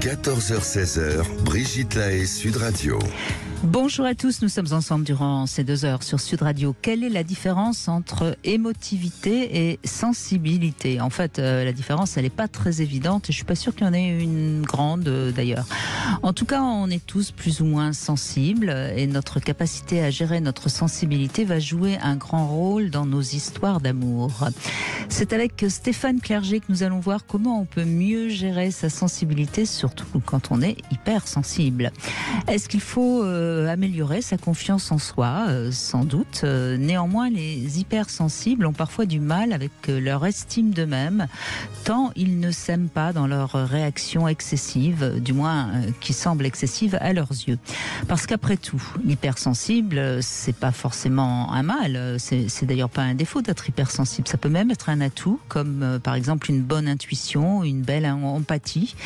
14h-16h, Brigitte Lahaie, Sud Radio. Bonjour à tous, nous sommes ensemble durant ces 2 heures sur Sud Radio. Quelle est la différence entre émotivité et sensibilité ? En fait, la différence, elle n'est pas très évidente et je ne suis pas sûre qu'il y en ait une grande d'ailleurs. En tout cas, on est tous plus ou moins sensibles et notre capacité à gérer notre sensibilité va jouer un grand rôle dans nos histoires d'amour. C'est avec Stéphane Clerget que nous allons voir comment on peut mieux gérer sa sensibilité, surtout quand on est hypersensible. Est-ce qu'il faut améliorer sa confiance en soi, sans doute. Néanmoins, les hypersensibles ont parfois du mal avec leur estime d'eux-mêmes, tant ils ne s'aiment pas dans leur réaction excessive, du moins qui semble excessive à leurs yeux. Parce qu'après tout, l'hypersensible, c'est pas forcément un mal, c'est d'ailleurs pas un défaut d'être hypersensible, ça peut même être un atout, comme par exemple une bonne intuition, une belle empathie.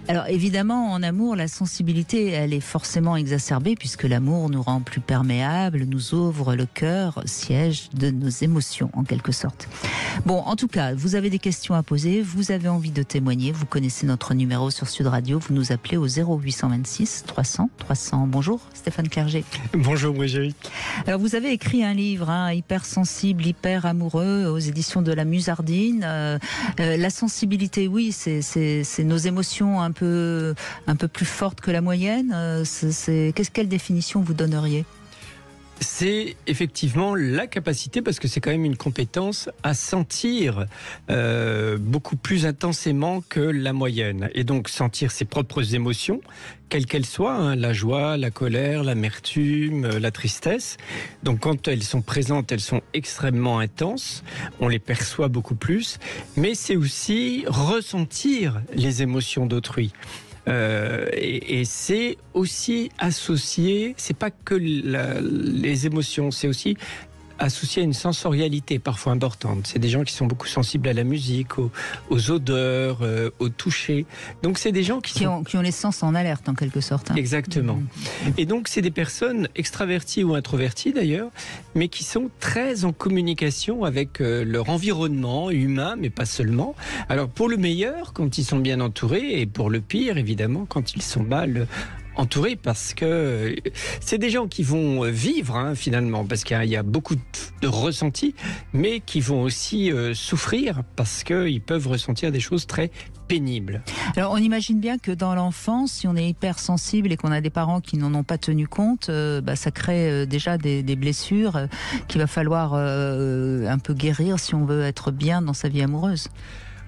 Alors évidemment, en amour, la sensibilité, elle est forcément exacerbée, puisque l'amour nous rend plus perméables, nous ouvre le cœur, siège de nos émotions en quelque sorte. Bon, en tout cas, vous avez des questions à poser, vous avez envie de témoigner, vous connaissez notre numéro sur Sud Radio, vous nous appelez au 0826 300 300. Bonjour Stéphane Clerget. Bonjour Brigitte. Alors vous avez écrit un livre, hypersensible, hyper amoureux, aux éditions de la Musardine. La sensibilité, oui, c'est nos émotions un peu plus fortes que la moyenne. Quelle définition vous donneriez ? C'est effectivement la capacité, parce que c'est quand même une compétence, à sentir beaucoup plus intensément que la moyenne. Et donc sentir ses propres émotions, quelles qu'elles soient, la joie, la colère, l'amertume, la tristesse. Donc quand elles sont présentes, elles sont extrêmement intenses, on les perçoit beaucoup plus. Mais c'est aussi ressentir les émotions d'autrui. Et c'est aussi associé, c'est pas que les émotions, c'est aussi associé à une sensorialité parfois importante. C'est des gens qui sont beaucoup sensibles à la musique, aux odeurs, au toucher. Donc c'est des gens qui ont les sens en alerte en quelque sorte. Exactement. Et donc c'est des personnes extraverties ou introverties d'ailleurs, mais qui sont très en communication avec leur environnement humain, mais pas seulement. Alors pour le meilleur, quand ils sont bien entourés, et pour le pire évidemment, quand ils sont mal entourés, parce que c'est des gens qui vont vivre finalement, parce qu'il y a beaucoup de ressentis, mais qui vont aussi souffrir, parce qu'ils peuvent ressentir des choses très pénibles. Alors on imagine bien que dans l'enfance, si on est hypersensible et qu'on a des parents qui n'en ont pas tenu compte, ça crée déjà des blessures qu'il va falloir un peu guérir si on veut être bien dans sa vie amoureuse.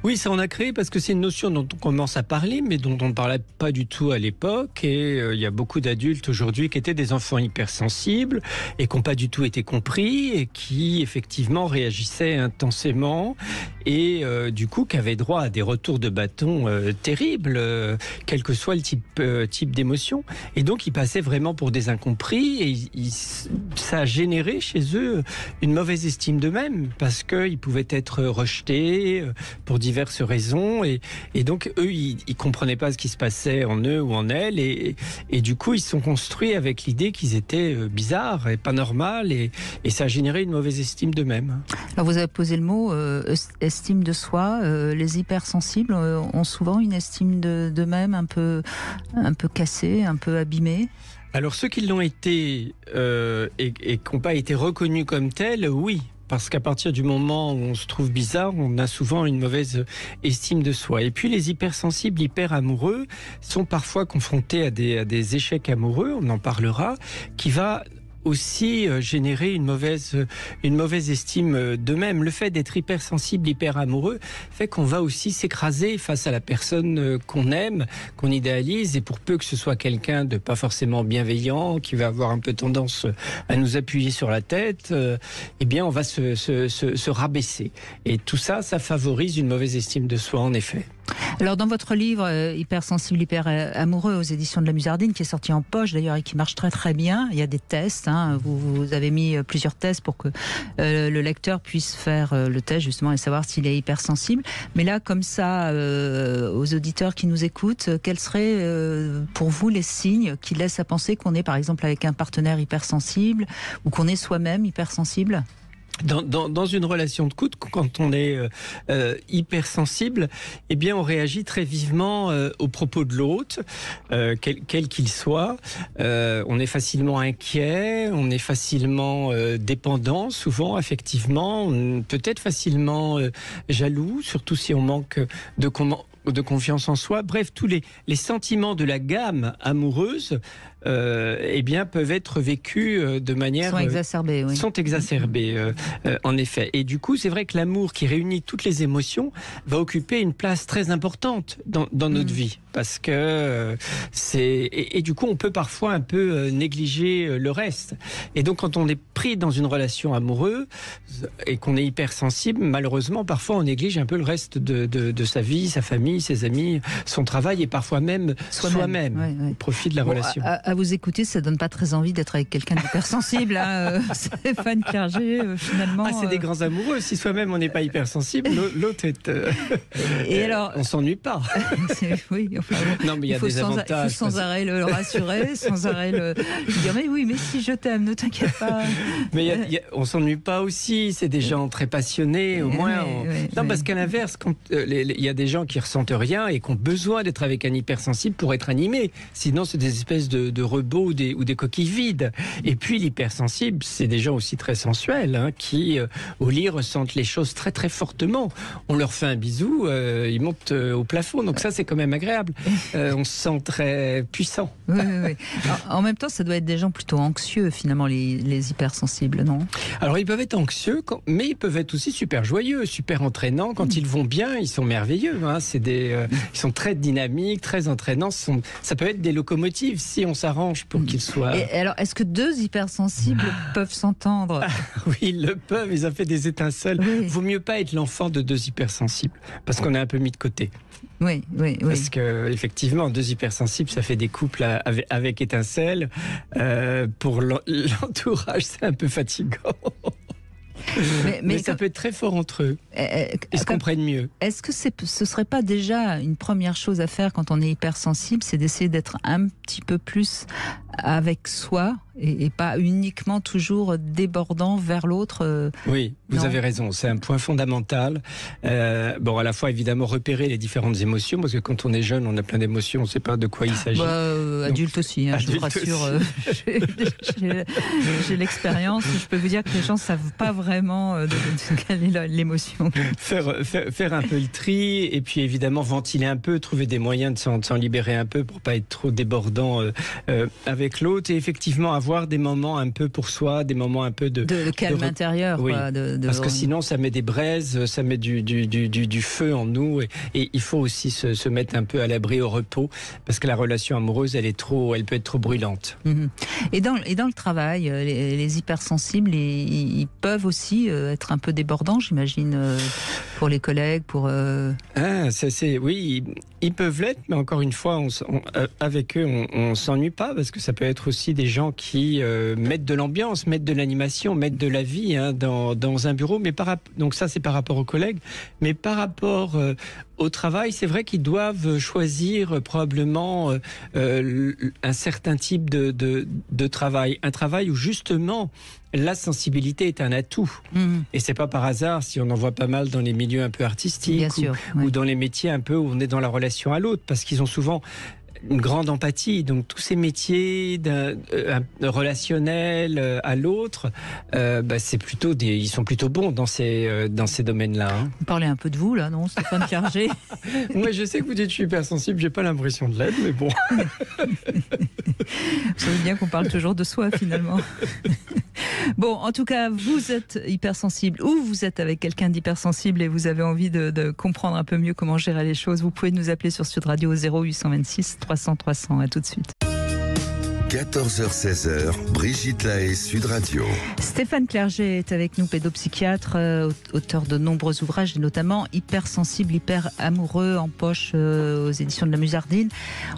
Oui, ça en a créé parce que c'est une notion dont on commence à parler, mais dont on ne parlait pas du tout à l'époque. Et il y a beaucoup d'adultes aujourd'hui qui étaient des enfants hypersensibles et qui n'ont pas du tout été compris et qui effectivement réagissaient intensément et du coup qui avaient droit à des retours de bâton terribles, quel que soit le type d'émotion. Et donc ils passaient vraiment pour des incompris et ça a généré chez eux une mauvaise estime d'eux-mêmes parce qu'ils pouvaient être rejetés pour diverses raisons et donc eux ils comprenaient pas ce qui se passait en eux ou en elles et du coup ils se sont construits avec l'idée qu'ils étaient bizarres et pas normaux et ça a généré une mauvaise estime d'eux-mêmes. Alors vous avez posé le mot estime de soi. Les hypersensibles ont souvent une estime d'eux-mêmes un peu cassée, un peu abîmée. Alors ceux qui l'ont été et qui n'ont pas été reconnus comme tels, oui. Parce qu'à partir du moment où on se trouve bizarre, on a souvent une mauvaise estime de soi. Et puis les hypersensibles, hyper amoureux, sont parfois confrontés à des échecs amoureux, on en parlera, qui va aussi générer une mauvaise estime d'eux-mêmes. Le fait d'être hypersensible, hyper amoureux, fait qu'on va aussi s'écraser face à la personne qu'on aime, qu'on idéalise, et pour peu que ce soit quelqu'un de pas forcément bienveillant, qui va avoir un peu tendance à nous appuyer sur la tête, eh bien on va se rabaisser. Et tout ça, ça favorise une mauvaise estime de soi, en effet. Alors dans votre livre Hypersensible, hyper amoureux aux éditions de la Musardine, qui est sorti en poche d'ailleurs et qui marche très très bien, il y a des tests, vous avez mis plusieurs tests pour que le lecteur puisse faire le test justement et savoir s'il est hypersensible. Mais là comme ça, aux auditeurs qui nous écoutent, quels seraient pour vous les signes qui laissent à penser qu'on est par exemple avec un partenaire hypersensible ou qu'on est soi-même hypersensible ? Dans une relation de couple, quand on est hypersensible, eh bien, on réagit très vivement aux propos de l'autre, quel qu'il soit. On est facilement inquiet, on est facilement dépendant, souvent, affectivement, peut-être facilement jaloux, surtout si on manque de confiance en soi. Bref, tous les sentiments de la gamme amoureuse eh bien, peuvent être vécus de manière... Sont exacerbés, oui. Sont exacerbés, en effet. Et du coup, c'est vrai que l'amour qui réunit toutes les émotions va occuper une place très importante dans notre vie. Parce que et du coup, on peut parfois un peu négliger le reste. Et donc, quand on est pris dans une relation amoureuse et qu'on est hypersensible, malheureusement, parfois, on néglige un peu le reste de sa vie, sa famille, ses amis, son travail et parfois même soi-même, au profit de la relation. À vous écouter, ça donne pas très envie d'être avec quelqu'un d'hypersensible. Stéphane Clerget, finalement. C'est des grands amoureux. Si soi-même on n'est pas hypersensible, l'autre est. Et alors, on s'ennuie pas. Oui. Enfin, bon, non, mais il y a des avantages. Il faut sans arrêt le rassurer, sans arrêt lui dire mais oui, mais si je t'aime, ne t'inquiète pas. Mais on s'ennuie pas aussi. C'est des gens très passionnés, au moins. Parce qu'à l'inverse, quand il y a des gens qui ressentent rien et qui ont besoin d'être avec un hypersensible pour être animés. Sinon, c'est des espèces de robots ou des coquilles vides. Et puis l'hypersensible, c'est des gens aussi très sensuels qui, au lit, ressentent les choses très très fortement. On leur fait un bisou, ils montent au plafond. Donc ça, c'est quand même agréable. On se sent très puissant. Oui. Alors, en même temps, ça doit être des gens plutôt anxieux, finalement, les hypersensibles, non? Alors, ils peuvent être anxieux, mais ils peuvent être aussi super joyeux, super entraînants. Quand ils vont bien, ils sont merveilleux. Ils sont très dynamiques, très entraînants. Ça peut être des locomotives si on s'arrange pour qu'ils soient... Et alors, est-ce que deux hypersensibles peuvent s'entendre? Oui, ils le peuvent, ils ont fait des étincelles. Oui. Vaut mieux pas être l'enfant de deux hypersensibles, parce qu'on est un peu mis de côté. Oui. Parce que effectivement, deux hypersensibles, ça fait des couples avec étincelles. Pour l'entourage, c'est un peu fatigant. Mais ça peut être très fort entre eux. Ils se comprennent mieux. Est-ce que ce serait pas déjà une première chose à faire quand on est hypersensible, c'est d'essayer d'être un petit peu plus avec soi et pas uniquement toujours débordant vers l'autre? Oui, vous avez raison, c'est un point fondamental. À la fois évidemment repérer les différentes émotions, parce que quand on est jeune, on a plein d'émotions, on ne sait pas de quoi il s'agit. Adulte aussi, je vous rassure. J'ai l'expérience, je peux vous dire que les gens ne savent pas vraiment quelle est l'émotion. Faire un peu le tri, et puis évidemment ventiler un peu, trouver des moyens de s'en libérer un peu pour pas être trop débordant avec l'autre, et effectivement avoir des moments un peu pour soi, des moments un peu de calme intérieur. Oui, quoi, parce que sinon ça met des braises, ça met du feu en nous, et il faut aussi se mettre un peu à l'abri, au repos, parce que la relation amoureuse, elle peut être trop brûlante. Et dans le travail, les hypersensibles, ils peuvent aussi être un peu débordants, j'imagine, pour les collègues, oui, ils peuvent l'être, mais encore une fois, avec eux, on s'ennuie pas, parce que ça peut être aussi des gens qui mettent de l'ambiance, mettent de l'animation, mettent de la vie dans un bureau. Mais donc ça, c'est par rapport aux collègues, mais par rapport au travail, c'est vrai qu'ils doivent choisir probablement un certain type de travail, un travail où justement la sensibilité est un atout. Et c'est pas par hasard si on en voit pas mal dans les milieux un peu artistiques ou dans les métiers un peu où on est dans la relation à l'autre, parce qu'ils ont souvent une grande empathie. Donc tous ces métiers relationnels à l'autre, c'est plutôt ils sont plutôt bons dans ces domaines-là. Vous parlez un peu de vous là, non, Stéphane Clerget? Moi, je sais que vous dites que je suis hypersensible, j'ai pas l'impression de l'être, mais bon. Vous savez bien qu'on parle toujours de soi finalement. Bon, en tout cas, vous êtes hypersensible ou vous êtes avec quelqu'un d'hypersensible et vous avez envie de comprendre un peu mieux comment gérer les choses, vous pouvez nous appeler sur Sud Radio 0826 300 300. À tout de suite. 14h-16h, Brigitte Lahaie, Sud Radio. Stéphane Clerget est avec nous, pédopsychiatre, auteur de nombreux ouvrages, et notamment Hypersensible, hyper amoureux, en poche aux éditions de la Musardine.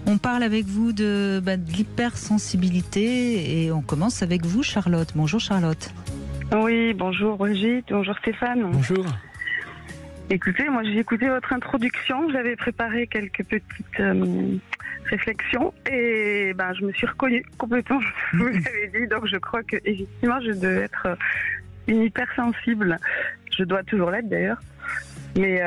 On parle avec vous de l'hypersensibilité et on commence avec vous, Charlotte. Bonjour Charlotte. Oui, bonjour Brigitte, bonjour Stéphane. Bonjour. Écoutez, moi j'ai écouté votre introduction, j'avais préparé quelques petites réflexions et je me suis reconnue complètement, vous avez dit, donc je crois que effectivement je devais être une hypersensible. Je dois toujours l'être d'ailleurs. Mais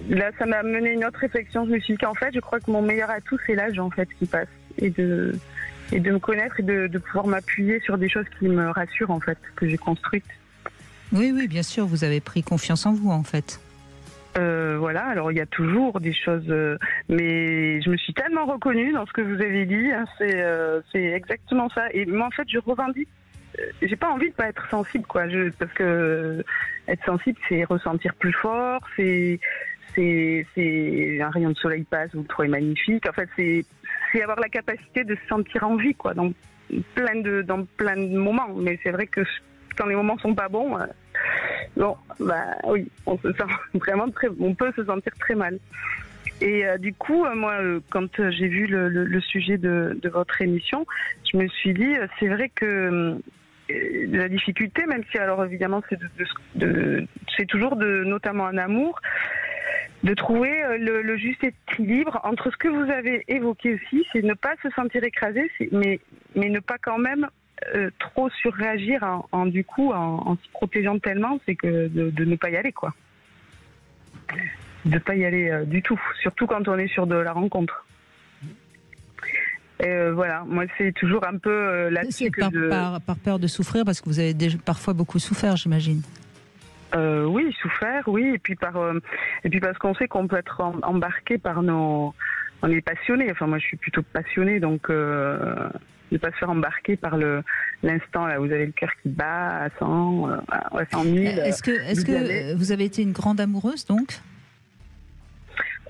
là, ça m'a mené une autre réflexion. Je me suis dit qu'en fait, je crois que mon meilleur atout, c'est l'âge en fait qui passe. Et de me connaître et de pouvoir m'appuyer sur des choses qui me rassurent en fait, que j'ai construites. Oui, oui, bien sûr, vous avez pris confiance en vous en fait. Voilà, alors il y a toujours des choses, mais je me suis tellement reconnue dans ce que vous avez dit, hein, c'est exactement ça. Et moi en fait, je revendique. J'ai pas envie de pas être sensible, quoi. Parce que être sensible, c'est ressentir plus fort, c'est un rayon de soleil passe, vous le trouvez magnifique. En fait, c'est avoir la capacité de se sentir en vie, quoi, dans plein de moments. Mais c'est vrai que quand les moments sont pas bons, bon, bah oui, on se sent vraiment on peut se sentir très mal. Et du coup, moi, quand j'ai vu le sujet de votre émission, je me suis dit, c'est vrai que la difficulté, même si alors évidemment c'est toujours notamment en amour, de trouver le juste équilibre entre ce que vous avez évoqué aussi, c'est ne pas se sentir écrasé, mais ne pas quand même trop surréagir en se protégeant tellement, c'est que de ne pas y aller, quoi. De pas y aller du tout, surtout quand on est sur de la rencontre. Voilà, moi c'est toujours un peu là-dessus que par peur de souffrir, parce que vous avez déjà parfois beaucoup souffert, j'imagine. Oui, souffert, oui, et puis parce qu'on sait qu'on peut être embarqué par on est passionné. Enfin, moi je suis plutôt passionnée, donc ne pas se faire embarquer par l'instant là, vous avez le cœur qui bat à 100, à 100 000. Est-ce que vous avez été une grande amoureuse donc?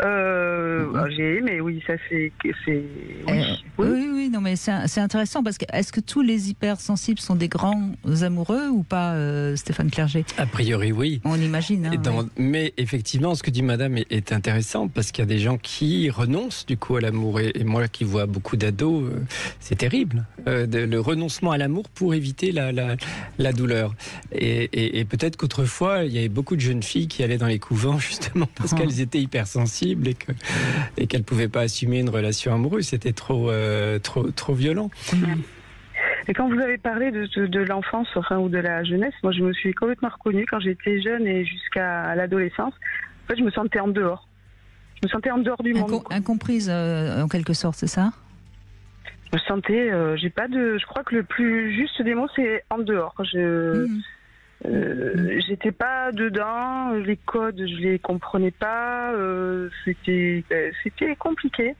J'ai aimé, oui, ça c'est oui, non, mais c'est intéressant parce que est-ce que tous les hypersensibles sont des grands amoureux ou pas, Stéphane Clerget? A priori, oui. On imagine. Hein, ouais. Mais effectivement, ce que dit Madame est intéressant parce qu'il y a des gens qui renoncent du coup à l'amour. Et moi qui vois beaucoup d'ados, c'est terrible. Le renoncement à l'amour pour éviter la douleur. Et peut-être qu'autrefois, il y avait beaucoup de jeunes filles qui allaient dans les couvents justement parce qu'elles étaient hypersensibles et qu'elles ne pouvaient pas assumer une relation amoureuse. C'était trop violent. Et quand vous avez parlé de l'enfance, enfin, ou de la jeunesse, moi je me suis complètement reconnue quand j'étais jeune et jusqu'à l'adolescence. En fait, je me sentais en dehors. Je me sentais en dehors du monde. Incomprise en quelque sorte, c'est ça? Je me sentais, je crois que le plus juste des mots c'est en dehors. J'étais pas dedans, les codes je les comprenais pas, c'était compliqué.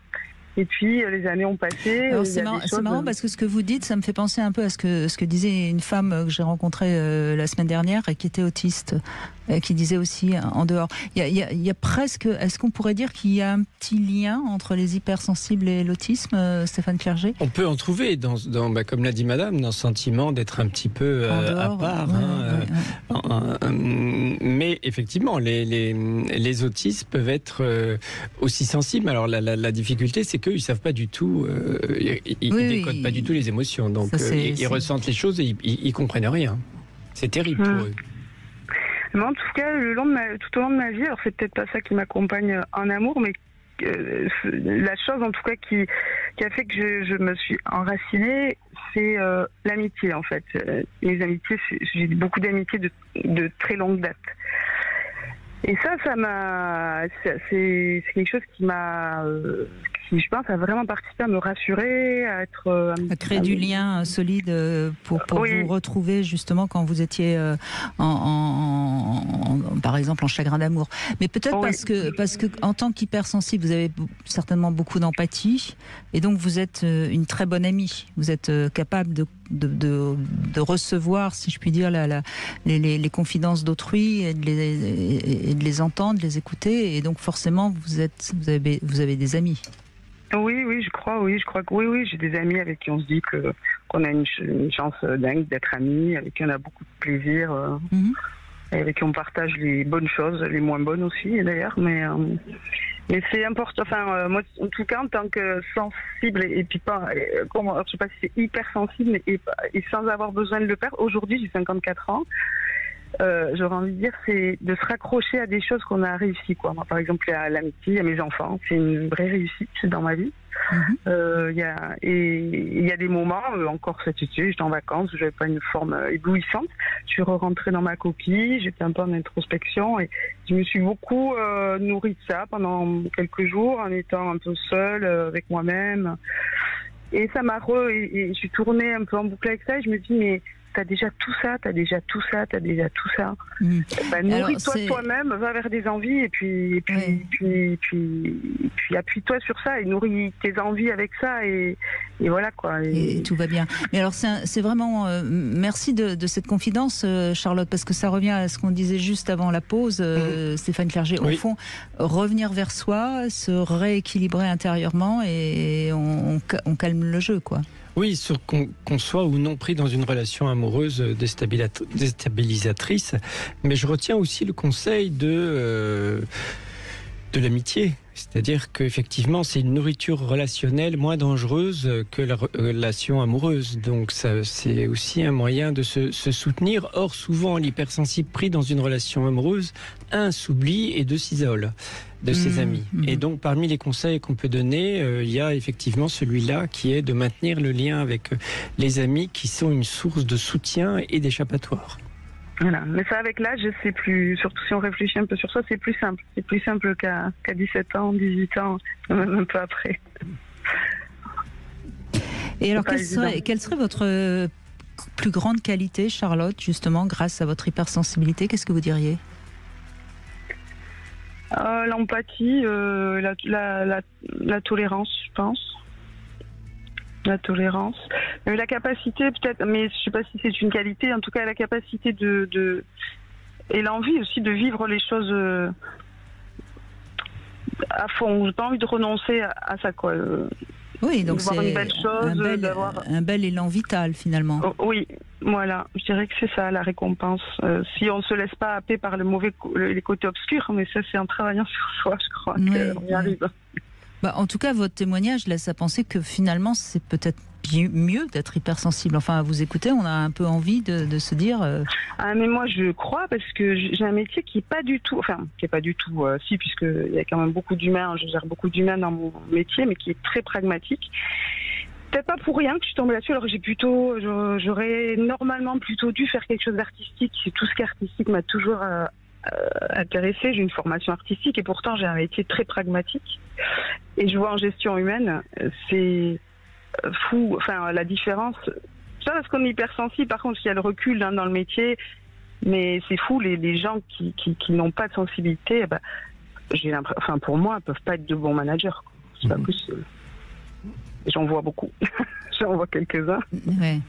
Et puis les années ont passé. Alors c'est marrant parce que ce que vous dites, ça me fait penser un peu à ce que disait une femme que j'ai rencontrée la semaine dernière et qui était autiste, qui disait aussi en dehors. Il y a presque, est-ce qu'on pourrait dire qu'il y a un petit lien entre les hypersensibles et l'autisme, Stéphane Clerget? On peut en trouver comme l'a dit Madame, dans ce sentiment d'être un petit peu à part. Mais effectivement, les autistes peuvent être aussi sensibles. Alors la difficulté, c'est qu'eux, ils savent pas du tout, ils décodent pas du tout les émotions. Donc ils ressentent les choses et ils comprennent rien. C'est terrible pour eux. Mais en tout cas, tout au long de ma vie, alors c'est peut-être pas ça qui m'accompagne en amour, mais la chose en tout cas qui a fait que je me suis enracinée, c'est l'amitié en fait. Les amitiés, j'ai beaucoup d'amitiés de très longue date. Et c'est quelque chose qui je pense, a vraiment participé à me rassurer, à créer du lien solide pour vous retrouver justement quand vous étiez par exemple en chagrin d'amour. Mais peut-être parce que en tant qu'hypersensible, vous avez certainement beaucoup d'empathie et donc vous êtes une très bonne amie. Vous êtes capable de recevoir, si je puis dire, les confidences d'autrui et de les entendre, de les écouter. Et donc forcément, vous avez des amis. Oui, je crois que j'ai des amis avec qui on se dit qu'on a une chance dingue d'être amis, avec qui on a beaucoup de plaisir, et avec qui on partage les bonnes choses, les moins bonnes aussi d'ailleurs, mais c'est important. Enfin, moi, en tout cas, en tant que sensible et puis pas, je sais pas si c'est hypersensible et sans avoir besoin de le faire. Aujourd'hui, j'ai 54 ans. J'aurais envie de dire, c'est de se raccrocher à des choses qu'on a réussi, quoi. Moi, par exemple, à l'amitié, à mes enfants, c'est une vraie réussite dans ma vie. Il y a des moments, encore cet été, j'étais en vacances, j'avais pas une forme éblouissante. Je suis rentrée dans ma coquille, j'étais un peu en introspection et je me suis beaucoup nourrie de ça pendant quelques jours en étant un peu seule avec moi-même. Et ça m'a et je suis tournée un peu en boucle avec ça et je me dis mais t'as déjà tout ça. Nourris-toi toi-même, va vers des envies et puis appuie-toi sur ça et nourris tes envies avec ça et voilà quoi. Et tout va bien. Mais alors c'est vraiment merci de cette confidence, Charlotte, parce que ça revient à ce qu'on disait juste avant la pause, Stéphane Clerget. Au fond, revenir vers soi, se rééquilibrer intérieurement et on calme le jeu, quoi. Oui, qu'on soit ou non pris dans une relation amoureuse déstabilisatrice. Mais je retiens aussi le conseil de l'amitié. C'est-à-dire qu'effectivement, c'est une nourriture relationnelle moins dangereuse que la relation amoureuse. Donc c'est aussi un moyen de se soutenir. Or, souvent, l'hypersensible pris dans une relation amoureuse, s'oublie et s'isole de ses amis. Et donc, parmi les conseils qu'on peut donner, il y a effectivement celui-là qui est de maintenir le lien avec les amis qui sont une source de soutien et d'échappatoire. Voilà. Mais ça, avec l'âge, c'est plus, surtout si on réfléchit un peu sur ça, c'est plus simple. C'est plus simple qu'à 17 ans, 18 ans, même un peu après. Et alors, quelle serait votre plus grande qualité, Charlotte, justement, grâce à votre hypersensibilité? Qu'est-ce que vous diriez? L'empathie, la tolérance, je pense. La tolérance. La capacité, peut-être, mais je ne sais pas si c'est une qualité, en tout cas la capacité et l'envie aussi de vivre les choses à fond. J'ai pas envie de renoncer à ça, quoi. Oui, donc c'est une belle chose, un bel élan vital, finalement. Oui, voilà. Je dirais que c'est ça, la récompense. Si on ne se laisse pas happer par les côtés obscurs, mais ça, c'est en travaillant sur soi, je crois qu'on y arrive. En tout cas, votre témoignage laisse à penser que finalement, c'est peut-être mieux d'être hypersensible. Enfin, à vous écouter, on a un peu envie de se dire... mais moi, je crois, parce que j'ai un métier qui n'est pas du tout... si, puisqu'il y a quand même beaucoup d'humains, je gère beaucoup d'humains dans mon métier, mais qui est très pragmatique. Peut-être pas pour rien que je suis tombée là-dessus, alors j'aurais normalement plutôt dû faire quelque chose d'artistique. Tout ce qui est artistique m'a toujours... intéressée, j'ai une formation artistique et pourtant j'ai un métier très pragmatique et je vois en gestion humaine, c'est fou, enfin la différence, ça parce qu'on est hypersensible, par contre il y a le recul dans le métier, mais c'est fou les gens qui n'ont pas de sensibilité, j'ai l'impression, enfin pour moi ils peuvent pas être de bons managers, quoi. C'est pas possible. J'en vois beaucoup. J'en vois quelques-uns. Il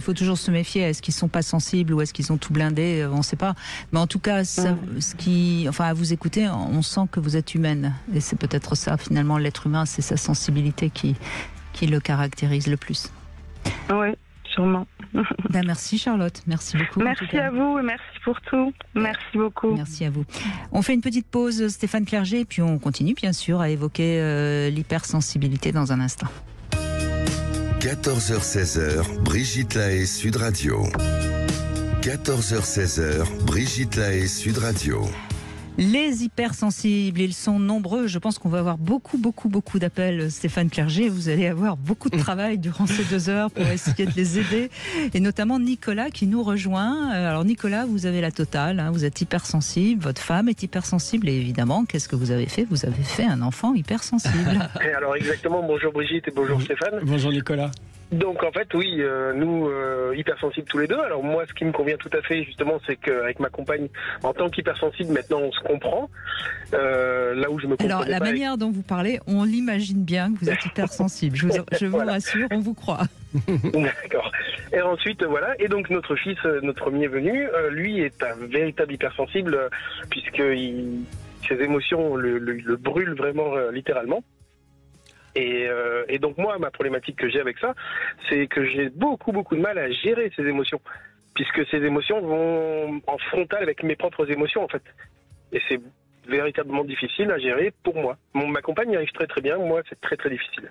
faut toujours se méfier. Est-ce qu'ils ne sont pas sensibles ou est-ce qu'ils ont tout blindé? On ne sait pas. Mais en tout cas, à vous écouter, on sent que vous êtes humaine. Et c'est peut-être ça, finalement, l'être humain, c'est sa sensibilité qui le caractérise le plus. Oui, sûrement. Merci Charlotte, merci beaucoup. Merci à vous et merci pour tout. Merci beaucoup. Merci à vous. On fait une petite pause, Stéphane Clerget, puis on continue bien sûr à évoquer l'hypersensibilité dans un instant. 14h-16h, Brigitte Lahaie, Sud Radio. 14h-16h, Brigitte Lahaie, Sud Radio. Les hypersensibles, ils sont nombreux. Je pense qu'on va avoir beaucoup d'appels, Stéphane Clerget. Vous allez avoir beaucoup de travail durant ces 2 heures pour essayer de les aider. Et notamment Nicolas qui nous rejoint. Alors Nicolas, vous avez la totale. Vous êtes hypersensible. Votre femme est hypersensible. Et évidemment, qu'est-ce que vous avez fait? Vous avez fait un enfant hypersensible. Alors exactement. Bonjour Brigitte et bonjour Stéphane. Bonjour Nicolas. Donc en fait, oui, nous, hypersensibles tous les deux. Alors moi, ce qui me convient tout à fait, justement, c'est qu'avec ma compagne, en tant qu'hypersensible, maintenant, on se comprend. Là où je me comprends. Alors la manière dont vous parlez, on l'imagine bien que vous êtes hypersensible. Je vous rassure, on vous croit. D'accord. Et ensuite, voilà. Et donc notre fils, notre premier venu, lui est un véritable hypersensible, puisque ses émotions le brûlent vraiment littéralement. Et donc moi, ma problématique que j'ai avec ça, c'est que j'ai beaucoup de mal à gérer ces émotions, puisque ces émotions vont en frontal avec mes propres émotions en fait. Et c'est véritablement difficile à gérer pour moi. Ma compagne y arrive très bien, moi c'est très difficile.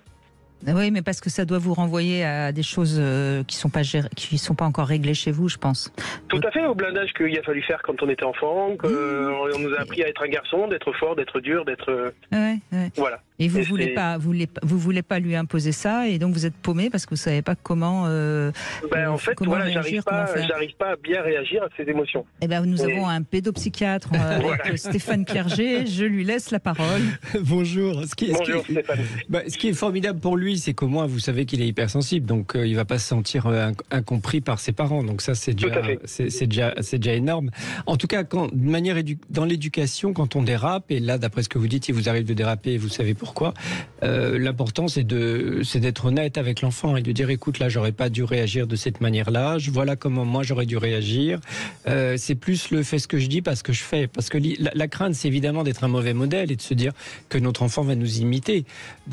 Oui, mais parce que ça doit vous renvoyer à des choses qui sont pas encore réglées chez vous, je pense. Tout à fait, au blindage qu'il a fallu faire quand on était enfant, qu'on nous a appris à être un garçon, d'être fort, d'être dur, d'être... Ouais. Voilà. Et vous voulez pas lui imposer ça, et donc vous êtes paumé parce que vous savez pas comment. En fait, comment voilà, réagir, j'arrive pas à bien réagir à ces émotions. Eh ben, nous avons un pédopsychiatre avec Stéphane Clerget. Je lui laisse la parole. Bonjour. Bonjour Stéphane. Ce qui est formidable pour lui, c'est qu'au moins vous savez qu'il est hypersensible, donc il va pas se sentir incompris par ses parents. Donc ça, c'est déjà énorme. En tout cas, de manière dans l'éducation, quand on dérape, et là, d'après ce que vous dites, il vous arrive de déraper, et vous savez pourquoi. L'important, c'est d'être honnête avec l'enfant et de dire, écoute, là, j'aurais pas dû réagir de cette manière-là. Voilà comment moi j'aurais dû réagir. C'est plus le fais ce que je dis, pas ce que je fais. Parce que la crainte, c'est évidemment d'être un mauvais modèle et de se dire que notre enfant va nous imiter.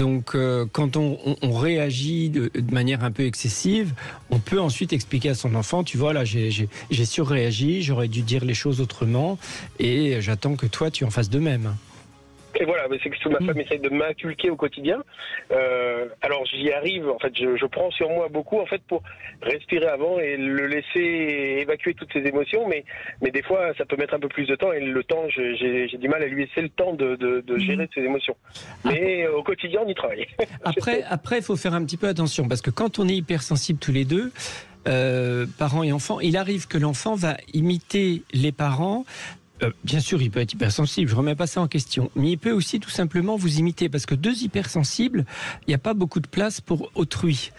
Donc, quand on réagit de manière un peu excessive, on peut ensuite expliquer à son enfant, tu vois, là, j'ai surréagi, j'aurais dû dire les choses autrement, et j'attends que toi, tu en fasses de même. Et voilà, c'est ce que ma femme essaye de m'inculquer au quotidien. Alors j'y arrive, en fait, je prends sur moi beaucoup, en fait, pour respirer avant et le laisser évacuer toutes ses émotions, mais des fois, ça peut mettre un peu plus de temps, et le temps, j'ai du mal à lui laisser le temps de gérer ses émotions. Mais au quotidien, on y travaille. Après, il faut faire un petit peu attention, parce que quand on est hypersensible tous les deux, parents et enfants, il arrive que l'enfant va imiter les parents. Bien sûr, il peut être hypersensible, je ne remets pas ça en question. Mais il peut aussi tout simplement vous imiter, parce que deux hypersensibles, il n'y a pas beaucoup de place pour autrui.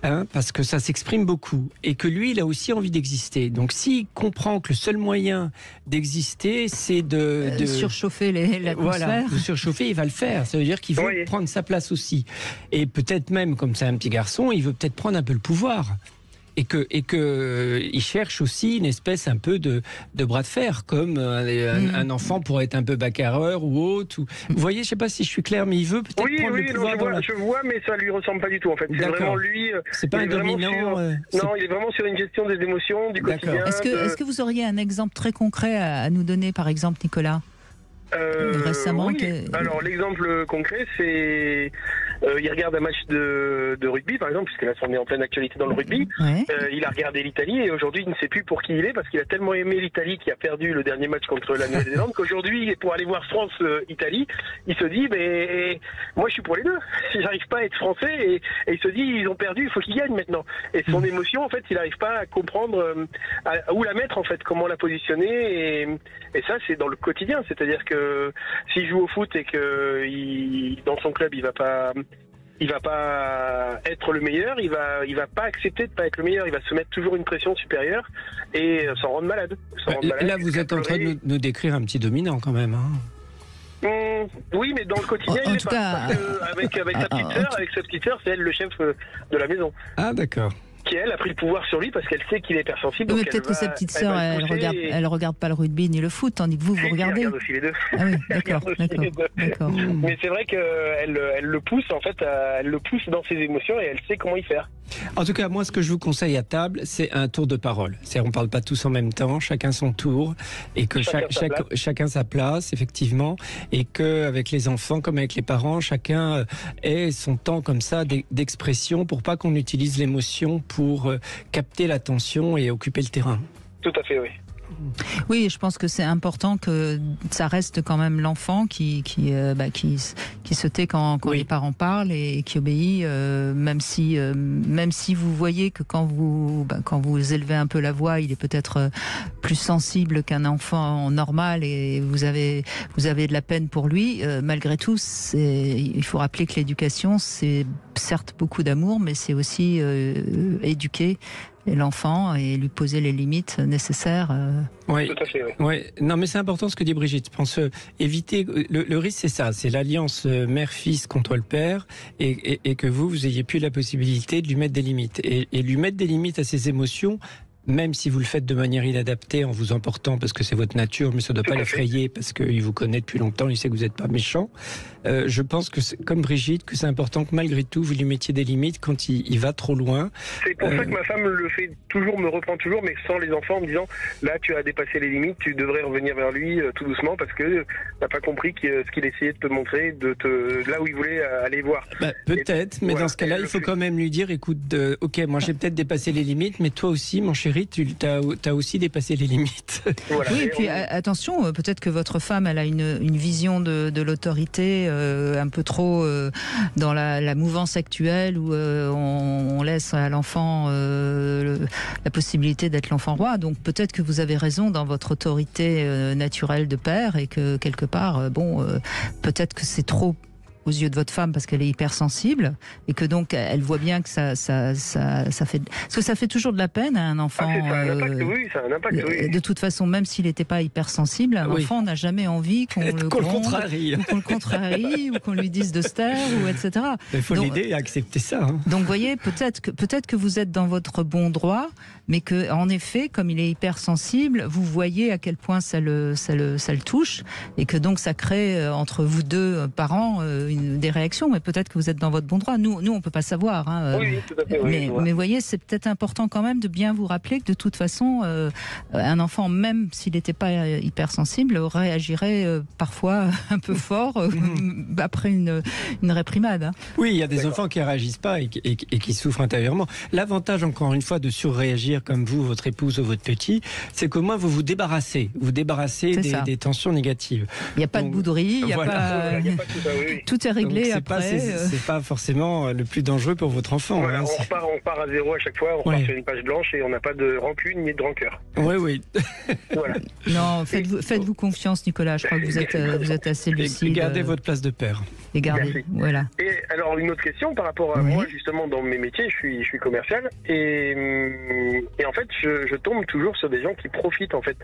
Parce que ça s'exprime beaucoup. Et que lui, il a aussi envie d'exister. Donc s'il comprend que le seul moyen d'exister, c'est de surchauffer l'atmosphère. Voilà, de surchauffer, il va le faire. Ça veut dire qu'il veut prendre sa place aussi. Et peut-être même, comme c'est un petit garçon, il veut peut-être prendre un peu le pouvoir. Et que il cherche aussi une espèce un peu de bras de fer, comme un enfant pourrait être un peu bagarreur ou autre. Vous voyez, je ne sais pas si je suis clair, mais il veut peut-être prendre le pouvoir. Je vois, mais ça lui ressemble pas du tout, en fait. C'est vraiment lui. C'est pas un dominant. Non, il est vraiment sur une gestion des émotions, du quotidien. Est-ce que vous auriez un exemple très concret à nous donner, par exemple, Nicolas? Récemment, Alors l'exemple concret, c'est il regarde un match de rugby, par exemple, puisque là on est en pleine actualité dans le rugby. Il a regardé l'Italie, et aujourd'hui il ne sait plus pour qui il est, parce qu'il a tellement aimé l'Italie qui a perdu le dernier match contre la Nouvelle-Zélande qu'aujourd'hui, pour aller voir France-Italie, il se dit, mais moi je suis pour les deux. J'arrive pas à être français, et il se dit, ils ont perdu, il faut qu'ils gagnent maintenant. Et son émotion, en fait, il n'arrive pas à comprendre où la mettre, en fait, comment la positionner, et ça c'est dans le quotidien, c'est-à-dire que s'il joue au foot et que dans son club il va pas être le meilleur, il va pas accepter de pas être le meilleur, il va se mettre toujours une pression supérieure et s'en rendre malade. Là vous êtes en train de nous décrire un petit dominant quand même. Oui, mais dans le quotidien, il est pas. Avec sa petite sœur, c'est elle le chef de la maison. Ah d'accord. Qui elle a pris le pouvoir sur lui parce qu'elle sait qu'il est hypersensible. Mais peut-être que sa petite sœur, elle regarde pas le rugby ni le foot, tandis que vous regardez. Elle regarde aussi les deux. Ah oui, d'accord. Mais c'est vrai qu'elle le pousse, en fait, elle le pousse dans ses émotions et elle sait comment y faire. En tout cas, moi, ce que je vous conseille à table, c'est un tour de parole. On ne parle pas tous en même temps, chacun son tour, et que chacun sa place, effectivement, et qu'avec les enfants, comme avec les parents, chacun ait son temps comme ça d'expression pour pas qu'on utilise l'émotion pour capter l'attention et occuper le terrain. Tout à fait, oui. Oui, je pense que c'est important que ça reste quand même l'enfant qui se tait quand les parents parlent et qui obéit, même si vous voyez que quand vous élevez un peu la voix, il est peut-être plus sensible qu'un enfant normal et vous avez de la peine pour lui. Malgré tout, il faut rappeler que l'éducation, c'est certes beaucoup d'amour, mais c'est aussi éduquer l'enfant et lui poser les limites nécessaires. Oui, tout à fait, oui. Ouais. Non, mais c'est important ce que dit Brigitte. Je pense éviter le risque, c'est ça, c'est l'alliance mère-fils contre le père, et que vous ayez plus la possibilité de lui mettre des limites et lui mettre des limites à ses émotions. Même si vous le faites de manière inadaptée en vous emportant parce que c'est votre nature, mais ça ne doit pas l'effrayer parce qu'il vous connaît depuis longtemps, il sait que vous n'êtes pas méchant. Je pense que, comme Brigitte, que c'est important que malgré tout, vous lui mettiez des limites quand il va trop loin. C'est pour ça que ma femme le fait toujours, me reprend toujours, mais sans les enfants, en me disant, là tu as dépassé les limites, tu devrais revenir vers lui tout doucement parce que tu n'as pas compris ce qu'il essayait de te montrer, là où il voulait aller voir. Peut-être, mais dans ce cas-là, il faut quand même lui dire, écoute, ok, moi j'ai peut-être dépassé les limites, mais toi aussi, mon chéri, Thierry, tu as aussi dépassé les limites. Voilà. Oui, et puis attention, peut-être que votre femme, elle a une vision de l'autorité un peu trop dans la mouvance actuelle où on laisse à l'enfant la possibilité d'être l'enfant roi. Donc peut-être que vous avez raison dans votre autorité naturelle de père et que quelque part, peut-être que c'est trop aux yeux de votre femme parce qu'elle est hypersensible et que donc elle voit bien que ça fait, parce que ça fait toujours de la peine à un enfant. Ça a un impact, oui, ça a un impact, oui. De toute façon, même s'il n'était pas hypersensible, un enfant n'a jamais envie qu'on le contrarie, ou qu'on le contrarie, ou qu'on lui dise de se taire, ou etc. Il faut l'aider à accepter ça. Hein. Donc, vous voyez, peut-être que vous êtes dans votre bon droit, mais que, en effet, comme il est hypersensible, vous voyez à quel point ça le touche, et que donc ça crée entre vous deux parents des réactions. Mais peut-être que vous êtes dans votre bon droit. Nous, on peut pas savoir. Hein, oui, tout à fait. Oui, mais vous voyez, c'est peut-être important quand même de bien vous rappeler que de toute façon, un enfant, même s'il n'était pas hypersensible, réagirait parfois un peu fort après une réprimade. Hein. Oui, il y a des enfants qui ne réagissent pas et qui souffrent intérieurement. L'avantage, encore une fois, de surréagir comme vous, votre épouse ou votre petit, c'est qu'au moins vous vous débarrassez. Vous débarrassez des tensions négatives. Il n'y a pas de bouderie, il n'y a pas... tout ça, oui. Tout est réglé après. C'est pas forcément le plus dangereux pour votre enfant. Voilà, hein, on part à zéro à chaque fois, on repart sur une page blanche et on n'a pas de rancune ni de rancœur. Oui. Voilà. Non, faites-vous confiance, Nicolas. Je crois que vous êtes assez lucide. Et gardez votre place de père. Et gardez, voilà. Et alors, une autre question par rapport à moi, justement, dans mes métiers, je suis commercial et en fait, je tombe toujours sur des gens qui profitent, en fait,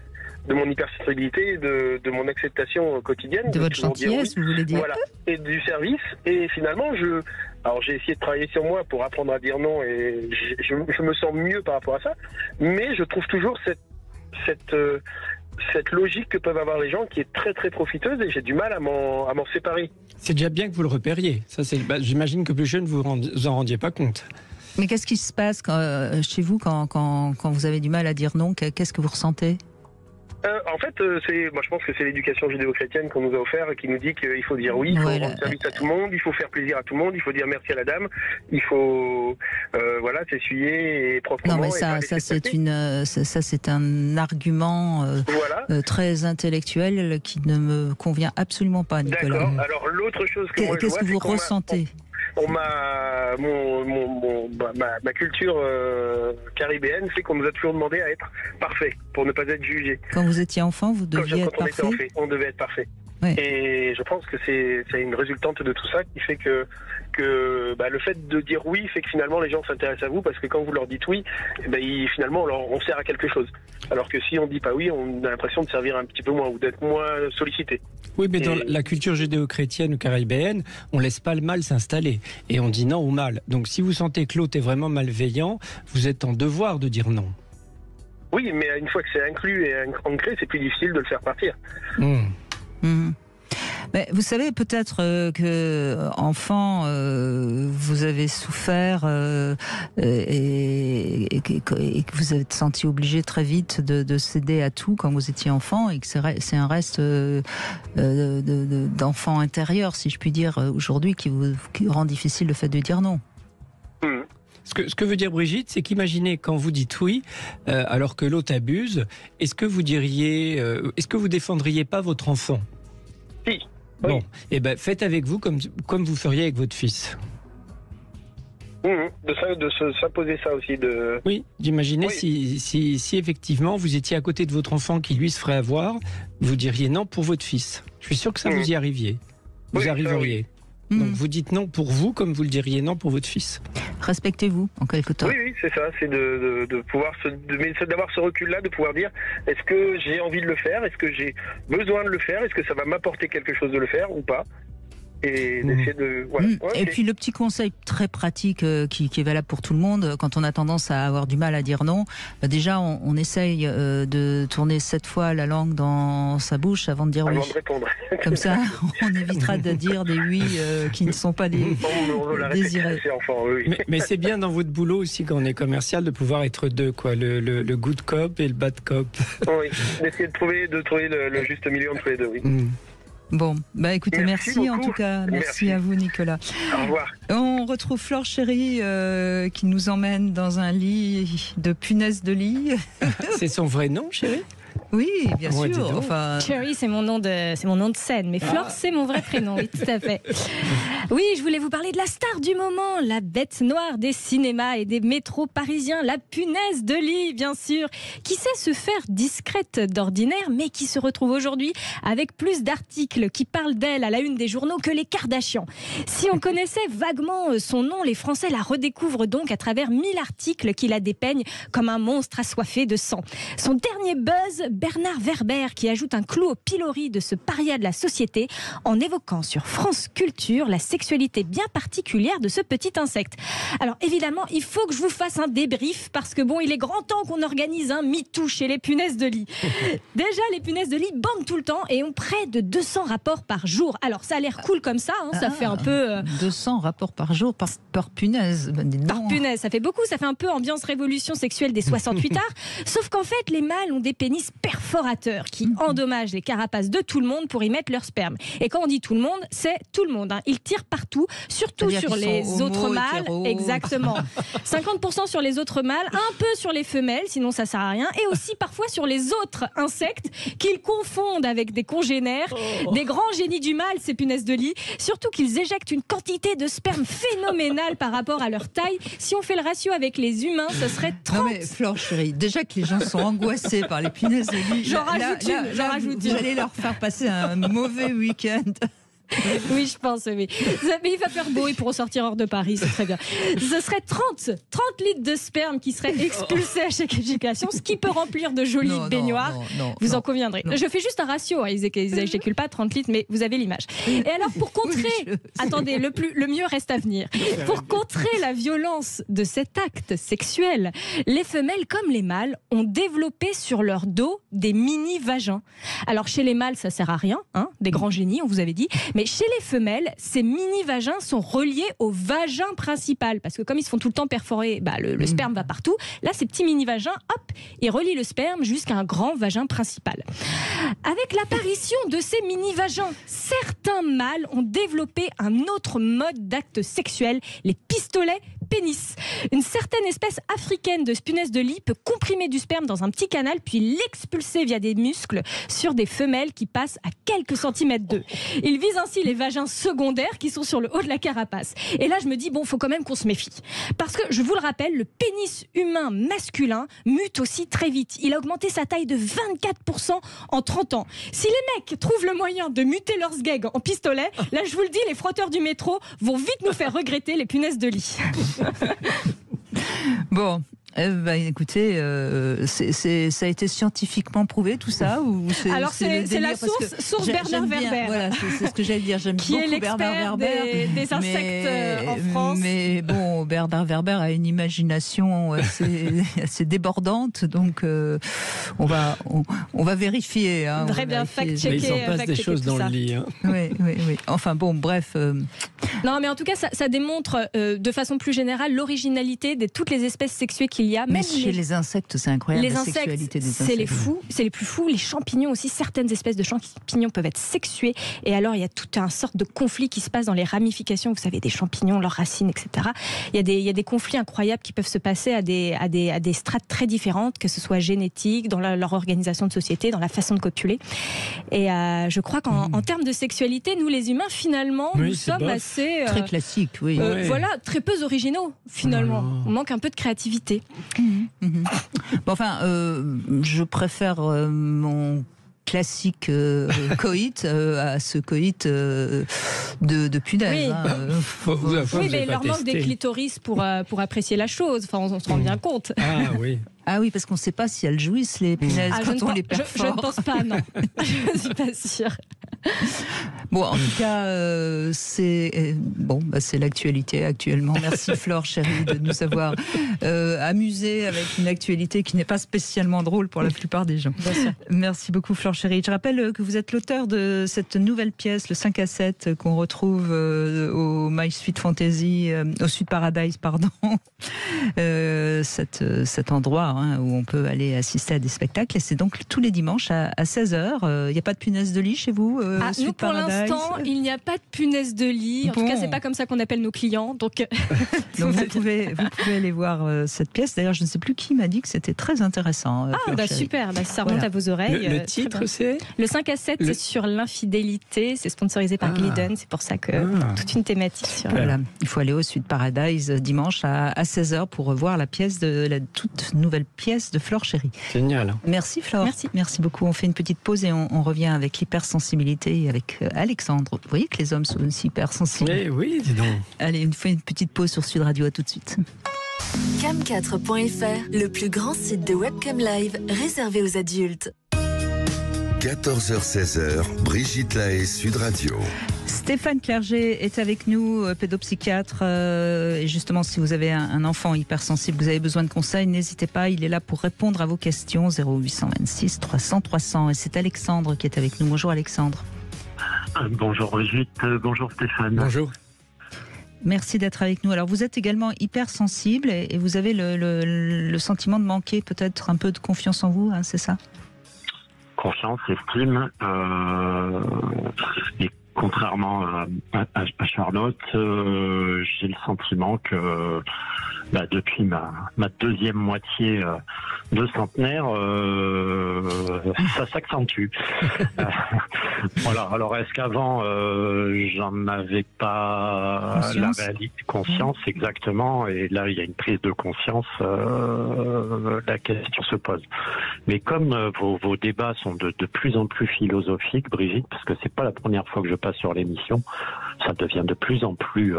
de mon hypersensibilité, de mon acceptation quotidienne. De votre gentillesse, vous voulez dire. Voilà. Et du service. Et finalement, alors j'ai essayé de travailler sur moi pour apprendre à dire non et je me sens mieux par rapport à ça. Mais je trouve toujours cette logique que peuvent avoir les gens qui est très très profiteuse et j'ai du mal à m'en séparer. C'est déjà bien que vous le repériez. Ça, j'imagine que plus jeune, vous en rendiez pas compte. Mais qu'est-ce qui se passe chez vous quand vous avez du mal à dire non? Qu'est-ce que vous ressentez? En fait, moi je pense que c'est l'éducation judéo-chrétienne qu'on nous a offert et qui nous dit qu'il faut dire oui, il faut rendre service à tout le monde, il faut faire plaisir à tout le monde, il faut dire merci à la dame, il faut s'essuyer et proprement. Non mais ça c'est un argument très intellectuel qui ne me convient absolument pas, Nicolas. D'accord. Alors l'autre chose que moi je vois, qu'est-ce que vous ressentez? Ma culture caribéenne fait qu'on nous a toujours demandé à être parfait pour ne pas être jugé. Quand vous étiez enfant, vous deviez être parfait. On devait être parfait. Oui. Et je pense que c'est une résultante de tout ça qui fait que le fait de dire oui fait que finalement les gens s'intéressent à vous parce que quand vous leur dites oui, finalement on sert à quelque chose. Alors que si on dit pas oui, on a l'impression de servir un petit peu moins ou d'être moins sollicité. Oui, mais dans la culture judéo-chrétienne ou caribéenne, on laisse pas le mal s'installer et on dit non au mal. Donc si vous sentez que l'autre est vraiment malveillant, vous êtes en devoir de dire non. Oui, mais une fois que c'est inclus et ancré, c'est plus difficile de le faire partir. Mais vous savez peut-être que enfant vous avez souffert et que vous êtes senti obligé très vite de céder à tout quand vous étiez enfant et que c'est un reste d'enfant intérieur, si je puis dire, aujourd'hui qui rend difficile le fait de dire non. Ce que veut dire Brigitte, c'est qu'imaginez quand vous dites oui, alors que l'autre abuse, est-ce que vous défendriez pas votre enfant? Si. Bon, faites avec vous comme vous feriez avec votre fils. De s'imposer ça aussi. Oui, d'imaginer si effectivement vous étiez à côté de votre enfant qui lui se ferait avoir, vous diriez non pour votre fils. Je suis sûr que ça vous y arriviez. Vous arriveriez. Donc vous dites non pour vous comme vous le diriez non pour votre fils. Respectez-vous en quelque temps. Oui, c'est ça, c'est de pouvoir d'avoir ce recul-là, de pouvoir dire est-ce que j'ai envie de le faire, est-ce que j'ai besoin de le faire, est-ce que ça va m'apporter quelque chose de le faire ou pas. Et d'essayer de... Voilà. Et puis le petit conseil très pratique qui est valable pour tout le monde, quand on a tendance à avoir du mal à dire non, déjà on essaye de tourner 7 fois la langue dans sa bouche avant de dire oui. Avant de répondre. Comme ça, on évitera de dire des oui qui ne sont pas des désirés. Mais c'est bien dans votre boulot aussi, quand on est commercial, de pouvoir être deux, quoi, le good cop et le bad cop. Oui, d'essayer de trouver le juste milieu entre les deux, oui. Bon, bah écoutez, merci en tout cas. Merci à vous, Nicolas. Au revoir. On retrouve Flore Chéri qui nous emmène dans un lit de punaises de lit. C'est son vrai nom, chérie? Oui, bien Ouais, dis sûr. donc. Enfin, Cherry, c'est mon nom de scène, mais Flore, c'est mon vrai prénom, oui, tout à fait. Oui, je voulais vous parler de la star du moment, la bête noire des cinémas et des métros parisiens, la punaise de lit, bien sûr, qui sait se faire discrète d'ordinaire, mais qui se retrouve aujourd'hui avec plus d'articles qui parlent d'elle à la une des journaux que les Kardashians. Si on connaissait vaguement son nom, les Français la redécouvrent donc à travers 1000 articles qui la dépeignent comme un monstre assoiffé de sang. Son dernier buzz, Bernard Werber, qui ajoute un clou au pilori de ce paria de la société en évoquant sur France Culture la sexualité bien particulière de ce petit insecte. Alors évidemment, il faut que je vous fasse un débrief parce que bon, il est grand temps qu'on organise un MeToo chez les punaises de lit. Déjà, les punaises de lit bandent tout le temps et ont près de 200 rapports par jour. Alors ça a l'air cool comme ça, hein, ça fait un peu... 200 rapports par jour par punaise. Ben, dis donc. Par punaise, ça fait beaucoup, ça fait un peu ambiance révolution sexuelle des 68 arts. Sauf qu'en fait, les mâles ont des pénis perforateurs qui endommagent les carapaces de tout le monde pour y mettre leur sperme. Et quand on dit tout le monde, c'est tout le monde. Hein. Ils tirent partout, surtout C'est-à-dire sur qu'ils les sont autres homo, mâles. hétéro. Exactement. 50% sur les autres mâles, un peu sur les femelles, sinon ça sert à rien. Et aussi parfois sur les autres insectes qu'ils confondent avec des congénères, des grands génies du mal, ces punaises de lit. Surtout qu'ils éjectent une quantité de sperme phénoménale par rapport à leur taille. Si on fait le ratio avec les humains, ce serait 30. Non mais Flore Chéri, déjà que les gens sont angoissés par les punaises de lit. J'en rajoute vous une. allez leur faire passer un mauvais week-end. Oui, je pense, oui. Mais il va faire beau, ils pourront sortir hors de Paris, c'est très bien. Ce serait 30 litres de sperme qui seraient expulsés à chaque éjaculation, ce qui peut remplir de jolis baignoires. Vous en conviendrez. Non. Je fais juste un ratio, hein. Ils n'éjaculent pas 30 litres, mais vous avez l'image. Et alors, pour contrer... Attendez, le mieux reste à venir. Pour contrer la violence de cet acte sexuel, les femelles, comme les mâles, ont développé sur leur dos des mini-vagins. Alors, chez les mâles, ça sert à rien, hein, des grands génies, on vous avait dit. Mais chez les femelles, ces mini-vagins sont reliés au vagin principal. Parce que comme ils se font tout le temps perforer, bah, le sperme va partout. Là, ces petits mini-vagins, hop, ils relient le sperme jusqu'à un grand vagin principal. Avec l'apparition de ces mini-vagins, certains mâles ont développé un autre mode d'acte sexuel, les pistolets pénis. Une certaine espèce africaine de punaise de lit peut comprimer du sperme dans un petit canal puis l'expulser via des muscles sur des femelles qui passent à quelques centimètres d'eux. Il vise ainsi les vagins secondaires qui sont sur le haut de la carapace. Et là, je me dis, bon, faut quand même qu'on se méfie. Parce que, je vous le rappelle, le pénis humain masculin mute aussi très vite. Il a augmenté sa taille de 24% en 30 ans. Si les mecs trouvent le moyen de muter leur sgeg en pistolet, là, je vous le dis, les frotteurs du métro vont vite nous faire regretter les punaises de lit. Bon. Écoutez, ça a été scientifiquement prouvé tout ça ou Alors c'est la source Bernard Werber. Voilà, c'est ce que j'allais dire. J'aime qui beaucoup est Bernard Werber des insectes en France. Mais bon, Bernard Werber a une imagination assez débordante, donc on va vérifier. Hein, très bien, fact-checker. Mais il s'en passe des choses dans le lit. Hein. Oui. Enfin bon, bref. Non, mais en tout cas, ça démontre de façon plus générale l'originalité de toutes les espèces sexuées qu'il y a. Mais chez les insectes, c'est incroyable. Les la insectes, sexualité des insectes. c'est les plus fous. Les champignons aussi, certaines espèces de champignons peuvent être sexuées. Et alors, il y a tout un sorte de conflit qui se passe dans les ramifications, vous savez, des champignons, leurs racines, etc. Il y a des conflits incroyables qui peuvent se passer à des strates très différentes, que ce soit génétique, dans leur organisation de société, dans la façon de copuler. Et je crois qu'en termes de sexualité, nous les humains, finalement, nous sommes assez... très classique, oui. Voilà, très peu originaux, finalement. On manque un peu de créativité. Bon, enfin, je préfère mon classique coït à ce coït de punaise. Oui, mais il leur manque des clitoris pour apprécier la chose. Enfin, on se rend bien compte. Ah oui. Ah oui, parce qu'on ne sait pas si elles jouissent les punaises quand on les perfore. Je ne pense pas, non. Je ne suis pas sûre. Bon, en tout cas, c'est l'actualité actuellement. Merci Flore Chéri de nous avoir amusés avec une actualité qui n'est pas spécialement drôle pour la plupart des gens. Merci beaucoup Flore Chéri. Je rappelle que vous êtes l'auteur de cette nouvelle pièce, le 5 à 7, qu'on retrouve au My Sweet Fantasy, au Sweet Paradise, pardon. Cet endroit où on peut aller assister à des spectacles. Et c'est donc tous les dimanches à 16h. Il n'y a pas de punaise de lit chez vous, au Sweet Nous, pour Paradise. l'instant, il n'y a pas de punaise de lit. En tout cas, c'est pas comme ça qu'on appelle nos clients. Donc vous pouvez aller voir cette pièce. D'ailleurs, je ne sais plus qui m'a dit que c'était très intéressant. Super, ça remonte à vos oreilles. Le titre, c'est Le 5 à 7, c'est sur l'infidélité. C'est sponsorisé par Glidden. C'est pour ça que toute une thématique sur... Voilà. Il faut aller au Sweet Paradise dimanche à 16h pour revoir la toute nouvelle pièce de Flore Chéri. Génial. Merci Flore. Merci beaucoup. On fait une petite pause et on revient avec l'hypersensibilité avec Alexandre. Vous voyez que les hommes sont aussi hypersensibles. Oui, dis donc. Allez, on fait une petite pause sur Sud Radio. À tout de suite. Cam4.fr, le plus grand site de webcam live réservé aux adultes. 14h-16h, Brigitte Lahaie, Sud Radio. Stéphane Clerget est avec nous, pédopsychiatre. Et justement, si vous avez un enfant hypersensible, vous avez besoin de conseils, n'hésitez pas. Il est là pour répondre à vos questions. 0826 300 300. Et c'est Alexandre qui est avec nous. Bonjour Alexandre. Bonjour Brigitte, bonjour Stéphane. Bonjour. Merci d'être avec nous. Alors, vous êtes également hypersensible et vous avez le sentiment de manquer peut-être un peu de confiance en vous, hein, c'est ça ? Confiance, estime, et contrairement à Charlotte, j'ai le sentiment que depuis ma deuxième moitié de centenaire, ça s'accentue. Voilà. Alors, est-ce qu'avant, j'en avais pas conscience. La réalité, conscience exactement, et là, il y a une prise de conscience, la question se pose. Mais comme vos débats sont de plus en plus philosophiques, Brigitte, parce que c'est pas la première fois que je passe sur l'émission, ça devient de plus en plus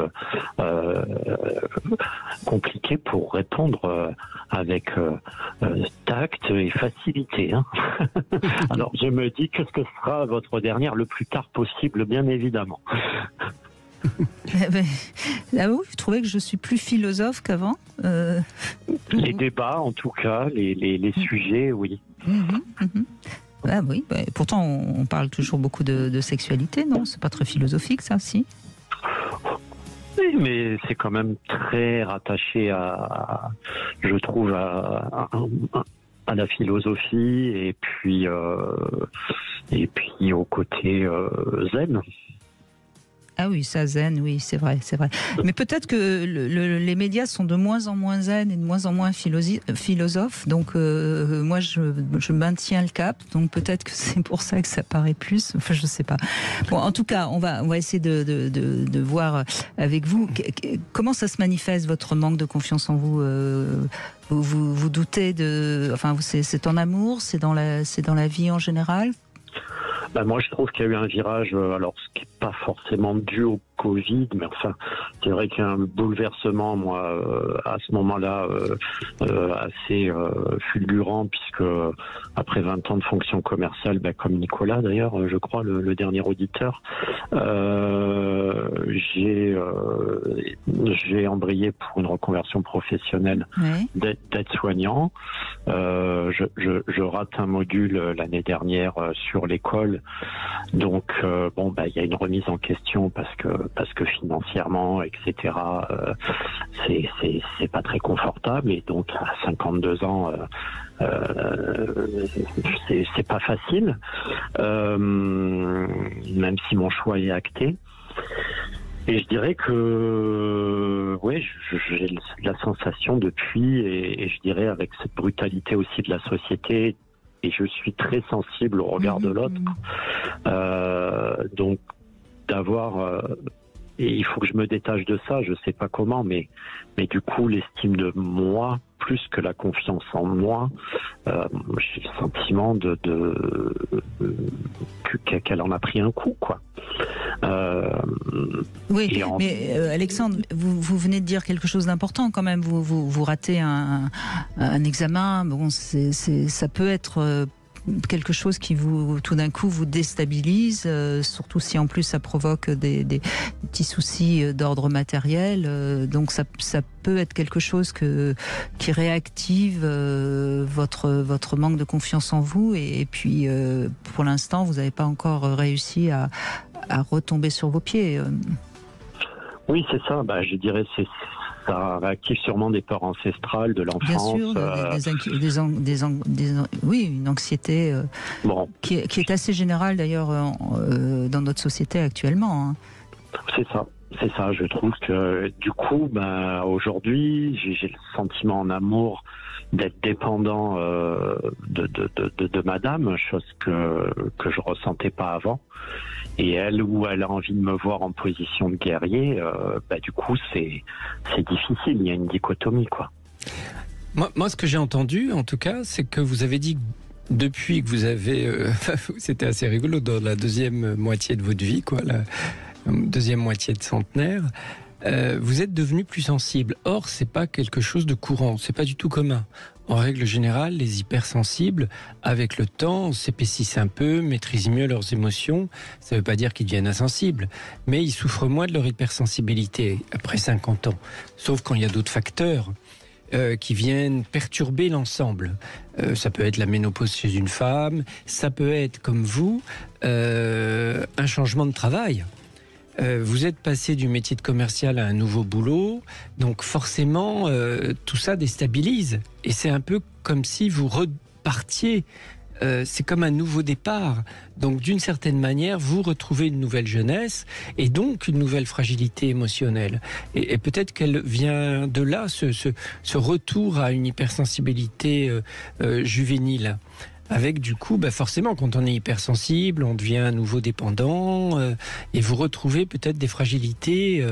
compliqué pour répondre avec tact et facilité. Hein. Alors je me dis, qu'est-ce que sera votre dernière le plus tard possible, bien évidemment. Ah oui, vous trouvez que je suis plus philosophe qu'avant Les débats, en tout cas, les sujets, oui. Ah oui, pourtant on parle toujours beaucoup de sexualité, non ? C'est pas très philosophique ça, si ? Oui, mais c'est quand même très rattaché je trouve, à la philosophie et puis au côté zen. Ah oui, ça zen, oui, c'est vrai. Mais peut-être que les médias sont de moins en moins zen et de moins en moins philosophes. Donc moi, je maintiens le cap. Donc peut-être que c'est pour ça que ça paraît plus. Enfin, je sais pas. Bon, en tout cas, on va essayer de voir avec vous comment ça se manifeste votre manque de confiance en vous. Vous doutez de. Enfin, c'est en amour, c'est dans la vie en général. Moi, je trouve qu'il y a eu un virage, alors ce qui n'est pas forcément dû au Covid, mais enfin, c'est vrai qu'il y a un bouleversement, moi, à ce moment-là, assez fulgurant, puisque après 20 ans de fonction commerciale, comme Nicolas d'ailleurs, je crois, le dernier auditeur, j'ai embrayé pour une reconversion professionnelle d'aide-soignant. Je rate un module l'année dernière sur l'école, donc il y a une remise en question parce que financièrement, etc., c'est pas très confortable, et donc à 52 ans, c'est pas facile, même si mon choix est acté. Et je dirais que j'ai la sensation depuis, et je dirais avec cette brutalité aussi de la société, et je suis très sensible au regard de l'autre, donc d'avoir et il faut que je me détache de ça, je sais pas comment, mais du coup l'estime de moi plus que la confiance en moi, j'ai le sentiment qu'elle en a pris un coup, quoi. Oui, mais Alexandre, vous venez de dire quelque chose d'important quand même. Vous ratez un examen. Bon, ça peut être quelque chose qui tout d'un coup vous déstabilise, surtout si en plus ça provoque des petits soucis d'ordre matériel. Donc ça peut être quelque chose qui réactive votre manque de confiance en vous. Et puis pour l'instant, vous n'avez pas encore réussi à retomber sur vos pieds. Oui, c'est ça. Je dirais ça réactive sûrement des peurs ancestrales de l'enfance. Bien sûr, oui, une anxiété qui est assez générale d'ailleurs dans notre société actuellement. Hein. C'est ça. Je trouve que du coup, aujourd'hui, j'ai le sentiment en amour d'être dépendant de madame, chose que je ressentais pas avant. Et elle, où elle a envie de me voir en position de guerrier, du coup, c'est difficile. Il y a une dichotomie, quoi. Moi, ce que j'ai entendu, en tout cas, c'est que vous avez dit depuis que vous avez... c'était assez rigolo dans la deuxième moitié de votre vie, quoi, la deuxième moitié de centenaire, vous êtes devenu plus sensible. Or, c'est pas quelque chose de courant, c'est pas du tout commun. En règle générale, les hypersensibles, avec le temps, s'épaississent un peu, maîtrisent mieux leurs émotions. Ça ne veut pas dire qu'ils deviennent insensibles, mais ils souffrent moins de leur hypersensibilité après 50 ans. Sauf quand il y a d'autres facteurs qui viennent perturber l'ensemble. Ça peut être la ménopause chez une femme, ça peut être, comme vous, un changement de travail. Vous êtes passé du métier de commercial à un nouveau boulot, donc forcément tout ça déstabilise. Et c'est un peu comme si vous repartiez, c'est comme un nouveau départ. Donc d'une certaine manière, vous retrouvez une nouvelle jeunesse et donc une nouvelle fragilité émotionnelle. Et peut-être qu'elle vient de là, ce retour à une hypersensibilité juvénile. Avec du coup, forcément, quand on est hypersensible, on devient à nouveau dépendant et vous retrouvez peut-être des fragilités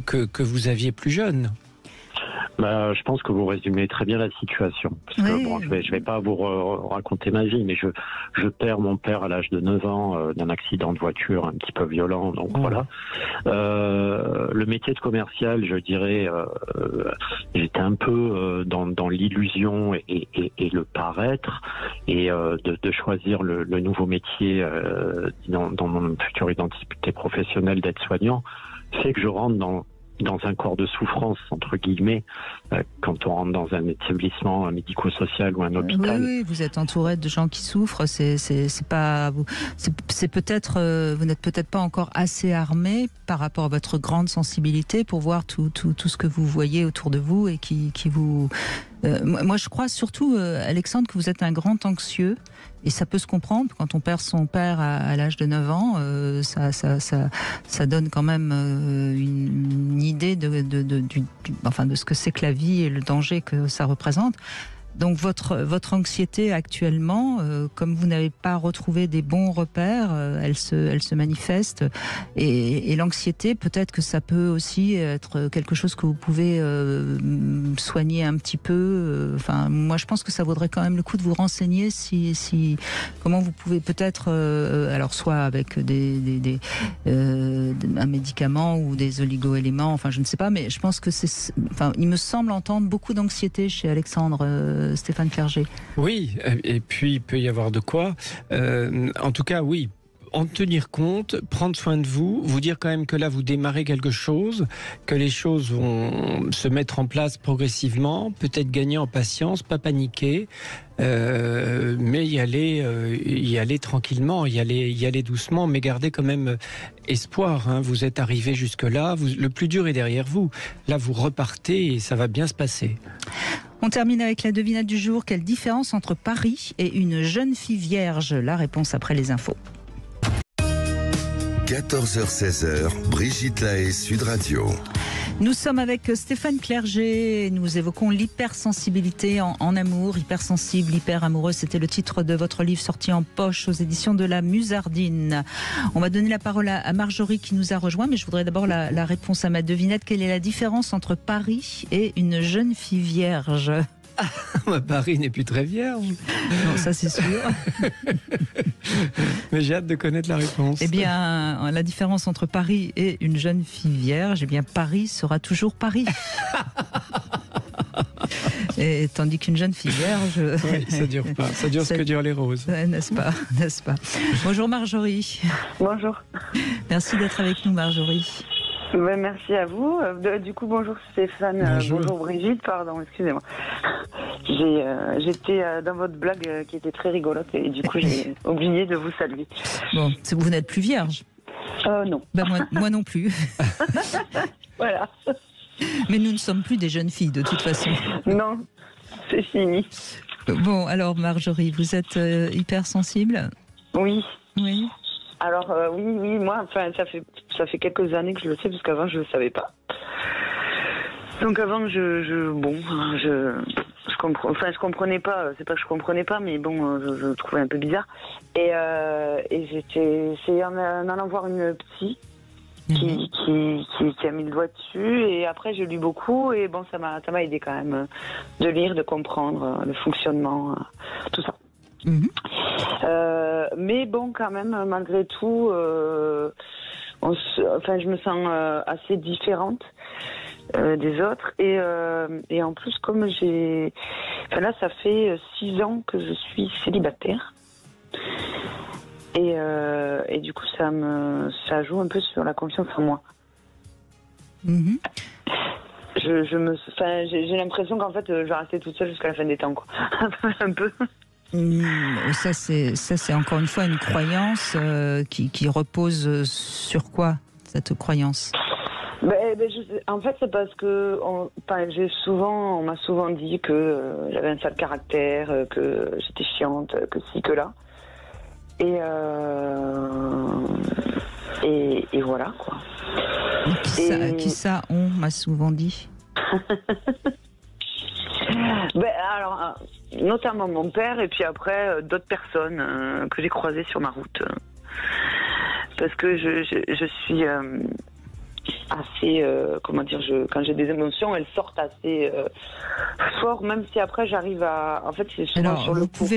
que vous aviez plus jeune. Je pense que vous résumez très bien la situation. Parce que, je vais pas vous raconter ma vie, mais je perds mon père à l'âge de 9 ans d'un accident de voiture un petit peu violent. Donc voilà. Le métier de commercial, je dirais, j'étais un peu dans l'illusion et le paraître, et de choisir le nouveau métier dans mon future identité professionnelle d'aide-soignant, fait que je rentre dans un corps de souffrance, entre guillemets, quand on rentre dans un établissement médico-social ou un hôpital. Oui, vous êtes entouré de gens qui souffrent. C'est pas, c'est peut-être, vous n'êtes peut-être pas encore assez armé par rapport à votre grande sensibilité pour voir tout ce que vous voyez autour de vous et qui vous. Moi, je crois surtout, Alexandre, que vous êtes un grand anxieux. Et ça peut se comprendre, quand on perd son père à l'âge de 9 ans, ça donne quand même une idée de ce que c'est que la vie et le danger que ça représente. Donc votre anxiété actuellement, comme vous n'avez pas retrouvé des bons repères, elle se manifeste. Et l'anxiété, peut-être que ça peut aussi être quelque chose que vous pouvez soigner un petit peu. Moi, je pense que ça vaudrait quand même le coup de vous renseigner comment vous pouvez peut-être, alors soit avec un médicament ou des oligo-éléments, je ne sais pas, mais je pense que il me semble entendre beaucoup d'anxiété chez Alexandre. Stéphane Clerget. Oui, et puis il peut y avoir de quoi. En tout cas, oui. En tenir compte, prendre soin de vous, vous dire quand même que là vous démarrez quelque chose, que les choses vont se mettre en place progressivement, peut-être gagner en patience, pas paniquer, mais y aller tranquillement, y aller doucement, mais garder quand même espoir. Hein. Vous êtes arrivé jusque-là, le plus dur est derrière vous. Là vous repartez et ça va bien se passer. On termine avec la devinette du jour. Quelle différence entre Paris et une jeune fille vierge? La réponse après les infos. 14h-16h, Brigitte Lahaie, Sud Radio. Nous sommes avec Stéphane Clerget. Nous évoquons l'hypersensibilité en amour, hypersensible, hyper amoureux. C'était le titre de votre livre sorti en poche aux éditions de la Musardine. On va donner la parole à Marjorie qui nous a rejoint, mais je voudrais d'abord la réponse à ma devinette. Quelle est la différence entre Paris et une jeune fille vierge? Paris n'est plus très vierge. Non, ça c'est sûr. Mais j'ai hâte de connaître la réponse. Eh bien, la différence entre Paris et une jeune fille vierge, Paris sera toujours Paris. Et tandis qu'une jeune fille vierge... Oui, ça dure pas. Ça dure ce que durent les roses. N'est-ce pas? Bonjour Marjorie. Bonjour. Merci d'être avec nous, Marjorie. Merci à vous. Du coup, bonjour Stéphane. Bonjour Brigitte, pardon, excusez-moi. J'étais dans votre blague qui était très rigolote et du coup, j'ai oublié de vous saluer. Bon, vous n'êtes plus vierge? Non. Moi non plus. Voilà. Mais nous ne sommes plus des jeunes filles, de toute façon. Non, c'est fini. Bon, alors Marjorie, vous êtes hypersensible ? Oui. Oui. Alors oui, moi, enfin, ça fait quelques années que je le sais, parce qu'avant je le savais pas. Donc avant, je comprenais pas. C'est pas que je comprenais pas, mais bon, je trouvais un peu bizarre. Et c'est en allant voir une psy qui a mis le doigt dessus. Et après, j'ai lu beaucoup, et bon, ça m'a aidé quand même de lire, de comprendre le fonctionnement, tout ça. Mmh. Mais bon, quand même, malgré tout, je me sens assez différente des autres. Et en plus, comme là, ça fait 6 ans que je suis célibataire. Et du coup, ça joue un peu sur la confiance en moi. Mmh. J'ai l'impression qu'en fait, je vais rester toute seule jusqu'à la fin des temps, quoi. Un peu. Ça, c'est encore une fois une croyance qui repose sur quoi, cette croyance ? En fait, c'est parce que on m'a souvent dit que j'avais un sale caractère, que j'étais chiante, que ci, que là. Et voilà, quoi. Qui ça on m'a souvent dit. Alors, notamment mon père, et puis après d'autres personnes que j'ai croisées sur ma route. Parce que je suis assez, quand j'ai des émotions, elles sortent assez fort, même si après j'arrive à... En fait, c'est souvent sur le coup.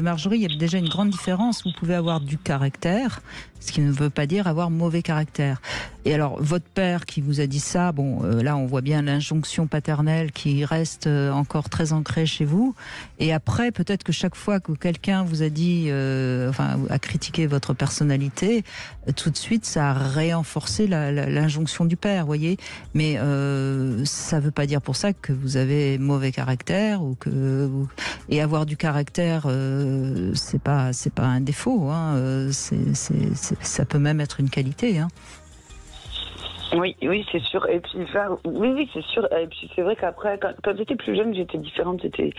Marjorie, il y a déjà une grande différence. Vous pouvez avoir du caractère, ce qui ne veut pas dire avoir mauvais caractère. Et alors, votre père qui vous a dit ça, là, on voit bien l'injonction paternelle qui reste encore très ancrée chez vous. Et après, peut-être que chaque fois que quelqu'un vous a dit, a critiqué votre personnalité, tout de suite, ça a renforcé l'injonction du père, voyez. Mais ça ne veut pas dire pour ça que vous avez mauvais caractère et avoir du caractère, c'est pas un défaut, hein. Ça peut même être une qualité, hein. Oui, c'est sûr. Et puis, oui, c'est sûr. Et puis, c'est vrai qu'après, quand j'étais plus jeune, j'étais différente. J'étais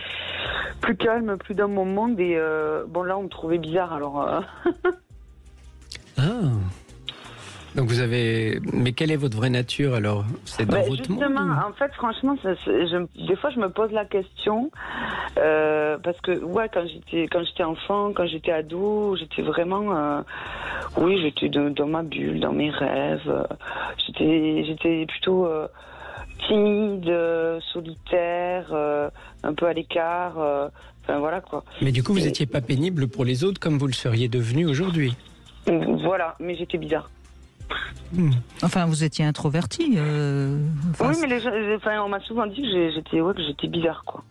plus calme, plus dans mon monde. Et là, on me trouvait bizarre. Alors. Donc mais quelle est votre vraie nature alors ? C'est dans votre justement, monde en fait, franchement, des fois, je me pose la question parce que quand j'étais enfant, quand j'étais ado, j'étais vraiment, j'étais dans ma bulle, dans mes rêves. J'étais plutôt timide, solitaire, un peu à l'écart. Voilà quoi. Mais du coup, vous n'étiez pas pénible pour les autres comme vous le seriez devenu aujourd'hui. Voilà, mais j'étais bizarre. Enfin, vous étiez introverti. Oui, mais on m'a souvent dit que j'étais bizarre, quoi.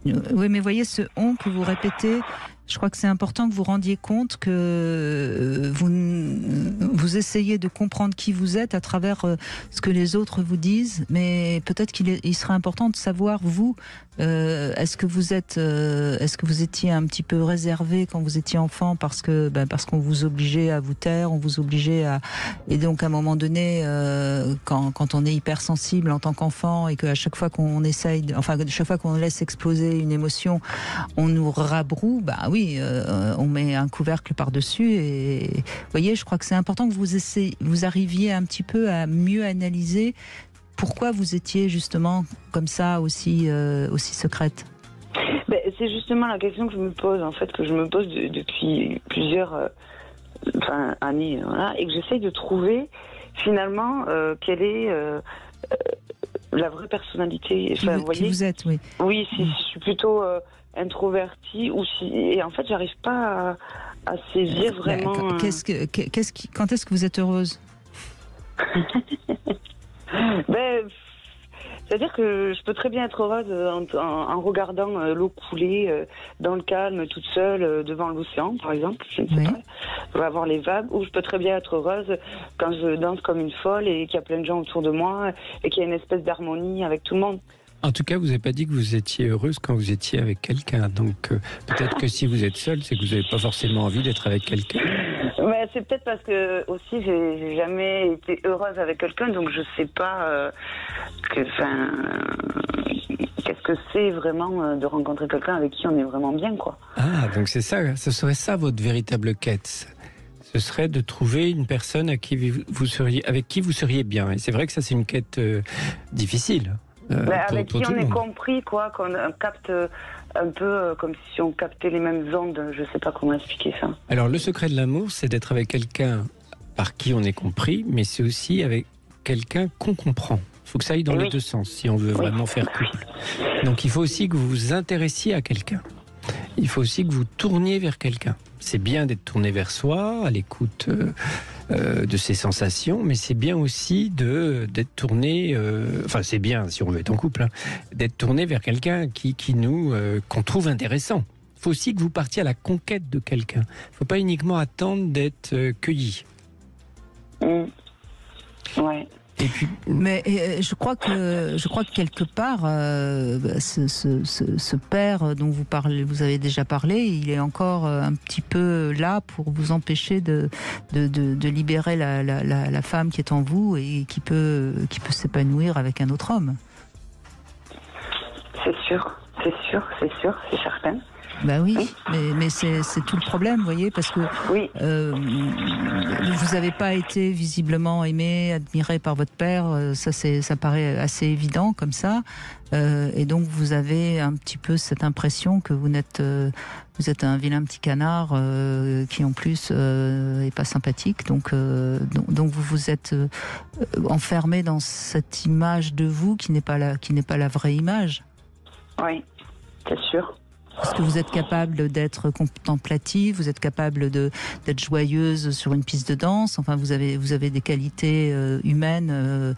Oui, mais voyez, ce « on » que vous répétez, je crois que c'est important que vous rendiez compte que vous essayez de comprendre qui vous êtes à travers ce que les autres vous disent, mais peut-être qu'il serait important de savoir, vous, est-ce que vous étiez un petit peu réservé quand vous étiez enfant parce qu'on vous obligeait à vous taire, on vous obligeait à... Et donc, à un moment donné, quand on est hypersensible en tant qu'enfant et qu'à chaque fois qu'on chaque fois qu'on laisse exploser une émotion, on nous rabroue, oui, on met un couvercle par-dessus et vous voyez, je crois que c'est important que vous arriviez un petit peu à mieux analyser pourquoi vous étiez justement comme ça aussi secrète. C'est justement la question que je me pose, en fait, que je me pose depuis plusieurs années, voilà, et que j'essaye de trouver finalement quelle est la vraie personnalité. Qui vous êtes, oui. Oui, si je suis plutôt introvertie et en fait, j'arrive pas à saisir vraiment. Quand est-ce que vous êtes heureuse? C'est-à-dire que je peux très bien être heureuse en regardant l'eau couler dans le calme, toute seule, devant l'océan, par exemple. Je ne sais pas. Je vais avoir les vagues. Ou je peux très bien être heureuse quand je danse comme une folle et qu'il y a plein de gens autour de moi et qu'il y a une espèce d'harmonie avec tout le monde. En tout cas, vous n'avez pas dit que vous étiez heureuse quand vous étiez avec quelqu'un. Donc peut-être que si vous êtes seule, c'est que vous n'avez pas forcément envie d'être avec quelqu'un. Ouais, c'est peut-être parce que aussi j'ai jamais été heureuse avec quelqu'un, donc je sais pas qu'est-ce que c'est vraiment de rencontrer quelqu'un avec qui on est vraiment bien, quoi. Ah, donc c'est ça, ce serait ça votre véritable quête. Ce serait de trouver une personne avec qui vous seriez bien. Et c'est vrai que ça, c'est une quête difficile. Avec qui tout on le est monde. compris, quoi, qu'on capte un peu comme si on captait les mêmes ondes. Je sais pas comment expliquer ça. Alors, le secret de l'amour, c'est d'être avec quelqu'un par qui on est compris, mais c'est aussi avec quelqu'un qu'on comprend. Il faut que ça aille dans les deux sens, si on veut vraiment faire couple. Donc, il faut aussi que vous vous intéressiez à quelqu'un. Il faut aussi que vous tourniez vers quelqu'un. C'est bien d'être tourné vers soi, à l'écoute de ses sensations, mais c'est bien aussi d'être tourné, enfin c'est bien si on veut être en couple, hein, d'être tourné vers quelqu'un qu'on trouve intéressant. Il faut aussi que vous partiez à la conquête de quelqu'un. Il ne faut pas uniquement attendre d'être cueilli. Ouais. Et puis, mais je crois que quelque part, ce père dont vous avez déjà parlé, il est encore un petit peu là pour vous empêcher de libérer la femme qui est en vous et qui peut s'épanouir avec un autre homme. C'est sûr, c'est certain. Ben oui, mais c'est tout le problème, vous voyez, parce que vous n'avez pas été visiblement aimé, admiré par votre père, ça paraît assez évident comme ça, et donc vous avez un petit peu cette impression que vous êtes un vilain petit canard qui en plus est pas sympathique, donc vous vous êtes enfermé dans cette image de vous qui n'est pas la vraie image. Oui, c'est sûr. Parce que vous êtes capable d'être contemplative, vous êtes capable d'être joyeuse sur une piste de danse. Enfin, vous avez des qualités humaines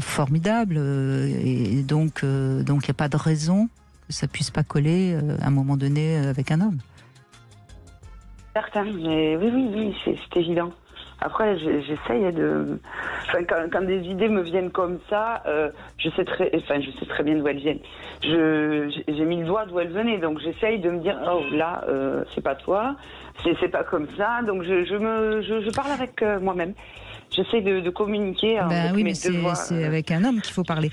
formidables, et donc il n'y a pas de raison que ça puisse pas coller à un moment donné avec un homme. Certain, mais oui, c'est évident. Après, j'essaye de... Enfin, quand des idées me viennent comme ça, je sais très bien d'où elles viennent. J'ai mis le doigt d'où elles venaient, donc j'essaye de me dire, oh là, c'est pas toi, c'est pas comme ça, donc je parle avec moi-même. J'essaie de communiquer avec oui, mes mais deux voix. c'est avec un homme qu'il faut parler.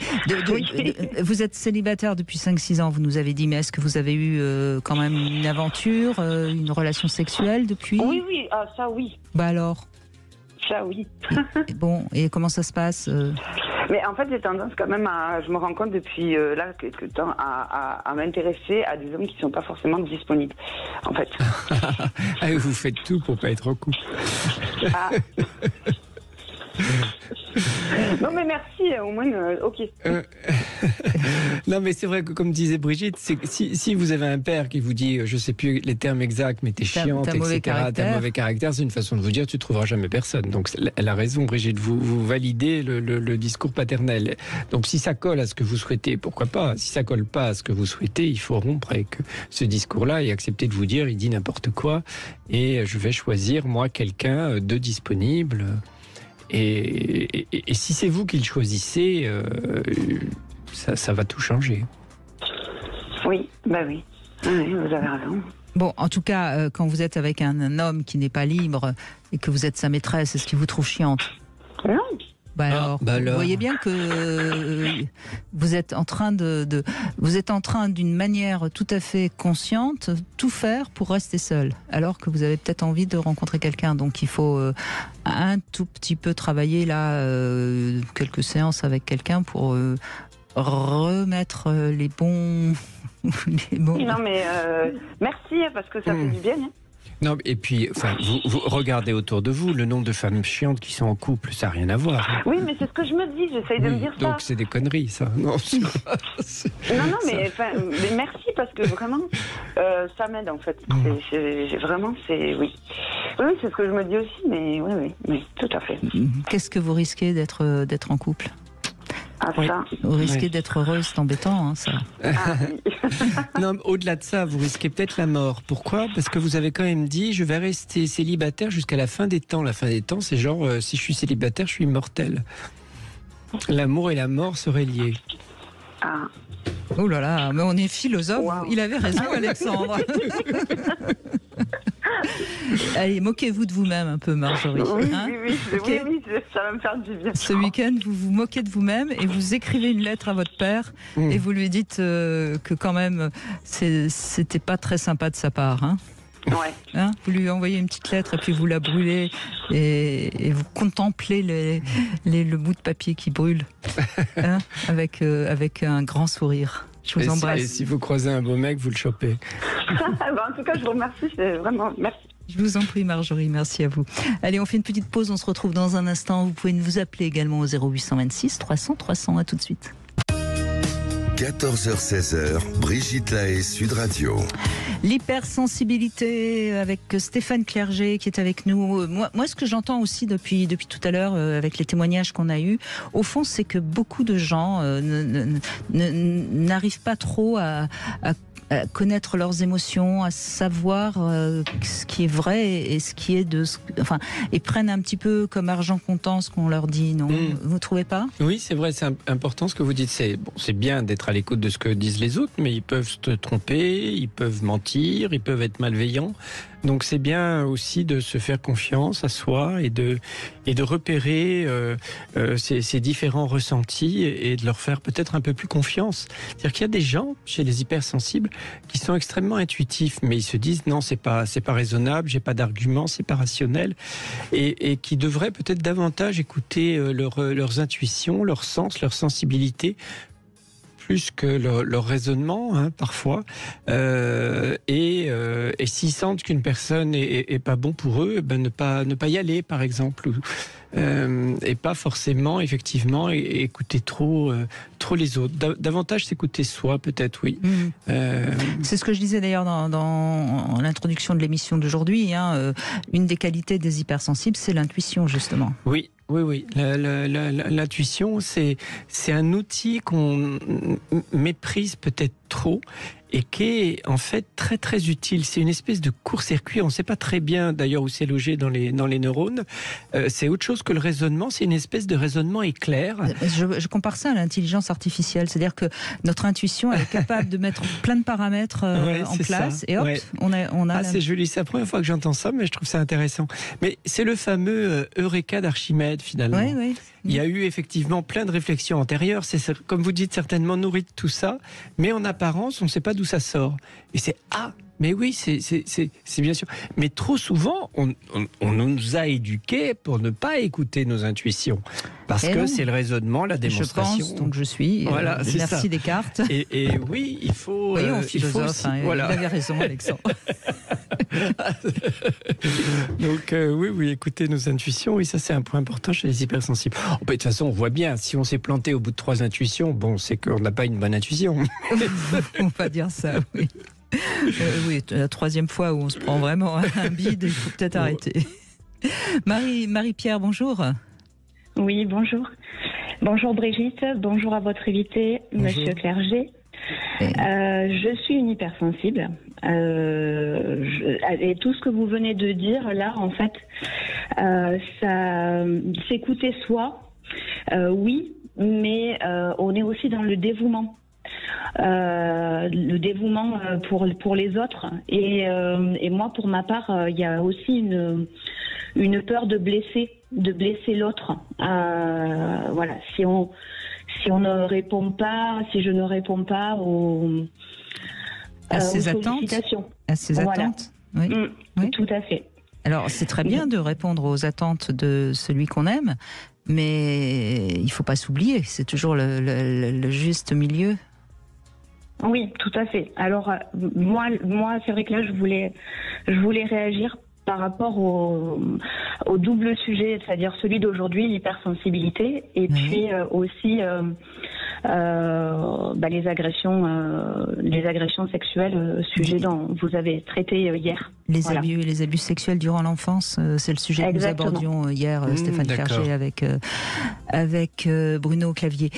Vous êtes célibataire depuis 5-6 ans, vous nous avez dit, mais est-ce que vous avez eu quand même une aventure, une relation sexuelle depuis ? Oui, ça oui. Bah alors ? Ça oui. Bon, et comment ça se passe Mais en fait, j'ai tendance quand même je me rends compte depuis là quelques temps à m'intéresser à des hommes qui ne sont pas forcément disponibles, en fait. Vous faites tout pour pas être en couple. Non mais merci, au moins, ok. Non mais c'est vrai que comme disait Brigitte, si vous avez un père qui vous dit, je sais plus les termes exacts, mais t'es chiante, etc., t'as mauvais caractère, c'est une façon de vous dire, tu trouveras jamais personne. Donc elle a raison, Brigitte, vous validez le discours paternel. Donc si ça colle à ce que vous souhaitez, pourquoi pas. Si ça colle pas à ce que vous souhaitez, il faut rompre avec ce discours-là et accepter de vous dire, il dit n'importe quoi, et je vais choisir moi quelqu'un de disponible. Et si c'est vous qui le choisissez, ça va tout changer. Oui, oui, vous avez raison. Bon, en tout cas, quand vous êtes avec un homme qui n'est pas libre et que vous êtes sa maîtresse, est-ce qu'il vous trouve chiante ? Non. Alors, vous voyez bien que vous êtes en train d'une manière tout à fait consciente, tout faire pour rester seul, alors que vous avez peut-être envie de rencontrer quelqu'un. Donc il faut un tout petit peu travailler là, quelques séances avec quelqu'un pour remettre les bons. Non mais merci parce que ça fait du bien. Hein. Non, et puis, vous regardez autour de vous, le nombre de femmes chiantes qui sont en couple, ça n'a rien à voir. Oui, mais c'est ce que je me dis, j'essaye de me dire ça. Donc c'est des conneries, ça. Non, mais merci, parce que vraiment, ça m'aide en fait. Oui, c'est ce que je me dis aussi, mais oui, tout à fait. Qu'est-ce que vous risquez d'être en couple ? Ça. Vous risquez d'être heureuse, c'est embêtant, hein, ça. Non, au-delà de ça, vous risquez peut-être la mort. Pourquoi ? Parce que vous avez quand même dit, je vais rester célibataire jusqu'à la fin des temps. La fin des temps, c'est genre, si je suis célibataire, je suis immortel. L'amour et la mort seraient liés. Oh là là, mais on est philosophe. Wow. Il avait raison, Alexandre. Allez, moquez-vous de vous-même un peu, Marjorie. Oui, hein. oui, Ok. ça va me faire du bien. Ce week-end, vous vous moquez de vous-même et vous écrivez une lettre à votre père et vous lui dites que quand même, c'était pas très sympa de sa part. Hein. Ouais. Hein, vous lui envoyez une petite lettre et puis vous la brûlez et vous contemplez le bout de papier qui brûle hein, avec un grand sourire. Je vous embrasse. Et si vous croisez un beau mec, vous le chopez. En tout cas, je vous remercie. C'est vraiment merci. Je vous en prie, Marjorie, merci à vous. Allez, on fait une petite pause, on se retrouve dans un instant. Vous pouvez nous appeler également au 0826 300 300. À tout de suite. 14h-16h, Brigitte Lahaie, Sud Radio. L'hypersensibilité avec Stéphane Clerget qui est avec nous. Moi, ce que j'entends aussi depuis tout à l'heure avec les témoignages qu'on a eus, au fond, c'est que beaucoup de gens n'arrivent pas trop à connaître leurs émotions, à savoir ce qui est vrai et ce qui est enfin, et prennent un petit peu comme argent comptant ce qu'on leur dit, non ? Vous trouvez pas ? Oui, c'est vrai, c'est important ce que vous dites. C'est bien d'être à l'écoute de ce que disent les autres, mais ils peuvent se tromper, ils peuvent mentir, ils peuvent être malveillants. Donc c'est bien aussi de se faire confiance à soi et de repérer ces différents ressentis et de leur faire peut-être un peu plus confiance. C'est-à-dire qu'il y a des gens chez les hypersensibles qui sont extrêmement intuitifs, mais ils se disent non, c'est pas raisonnable, j'ai pas d'argument, c'est pas rationnel, et qui devraient peut-être davantage écouter leurs intuitions, leur sens, leur sensibilité, plus que leur raisonnement, hein, parfois. Et s'ils sentent qu'une personne est pas bon pour eux, ben ne pas y aller, par exemple. Et pas forcément, effectivement, écouter trop les autres. Davantage s'écouter soi, peut-être, oui. C'est ce que je disais d'ailleurs dans l'introduction de l'émission d'aujourd'hui. Hein, une des qualités des hypersensibles, c'est l'intuition, justement. Oui. Oui. L'intuition, c'est un outil qu'on méprise peut-être trop et qui est en fait très très utile. C'est une espèce de court-circuit. On ne sait pas très bien d'ailleurs où c'est logé dans les neurones. C'est autre chose que le raisonnement. C'est une espèce de raisonnement éclair. Je compare ça à l'intelligence artificielle. C'est-à-dire que notre intuition elle est capable de mettre plein de paramètres en place ça. Et hop, on a c'est joli. C'est la première fois que j'entends ça, mais je trouve ça intéressant. Mais c'est le fameux Eureka d'Archimède finalement. Oui. Il y a eu effectivement plein de réflexions antérieures. C'est, comme vous dites, certainement nourri de tout ça. Mais en apparence, on ne sait pas d'où ça sort. Et c'est mais oui, c'est bien sûr. Mais trop souvent, on nous a éduqués pour ne pas écouter nos intuitions. Parce que c'est le raisonnement, la démonstration. Je pense, donc je suis. Voilà, merci ça. Descartes. Et oui, il faut... Voyons, philosophe, aussi, voilà. Il avait raison, Alexandre. Donc oui, écouter nos intuitions, oui, ça c'est un point important chez les hypersensibles. De toute façon, on voit bien, si on s'est planté au bout de 3 intuitions, bon, c'est qu'on n'a pas une bonne intuition. On va dire ça, oui. Oui, la 3e fois où on se prend vraiment un bide, il faut peut-être arrêter. Marie-Pierre, bonjour. Oui, bonjour. Bonjour Brigitte, bonjour à votre invité, Monsieur Clerget. Je suis une hypersensible. Et tout ce que vous venez de dire, là, en fait, ça, s'écouter soi, oui, mais on est aussi dans le dévouement. Le dévouement pour les autres et moi pour ma part il y a aussi une peur de blesser l'autre, voilà, si on ne répond pas, si je ne réponds pas à ses attentes, oui. Oui, tout à fait. Alors c'est très bien de répondre aux attentes de celui qu'on aime, mais il faut pas s'oublier, c'est toujours le juste milieu. Oui, tout à fait. Alors moi, c'est vrai que là, je voulais réagir par rapport au double sujet, c'est-à-dire celui d'aujourd'hui, l'hypersensibilité, et puis aussi les agressions sexuelles, sujet dont vous avez traité hier. Les abus sexuels durant l'enfance, c'est le sujet que nous abordions hier, Stéphane Clerget avec Bruno Clavier.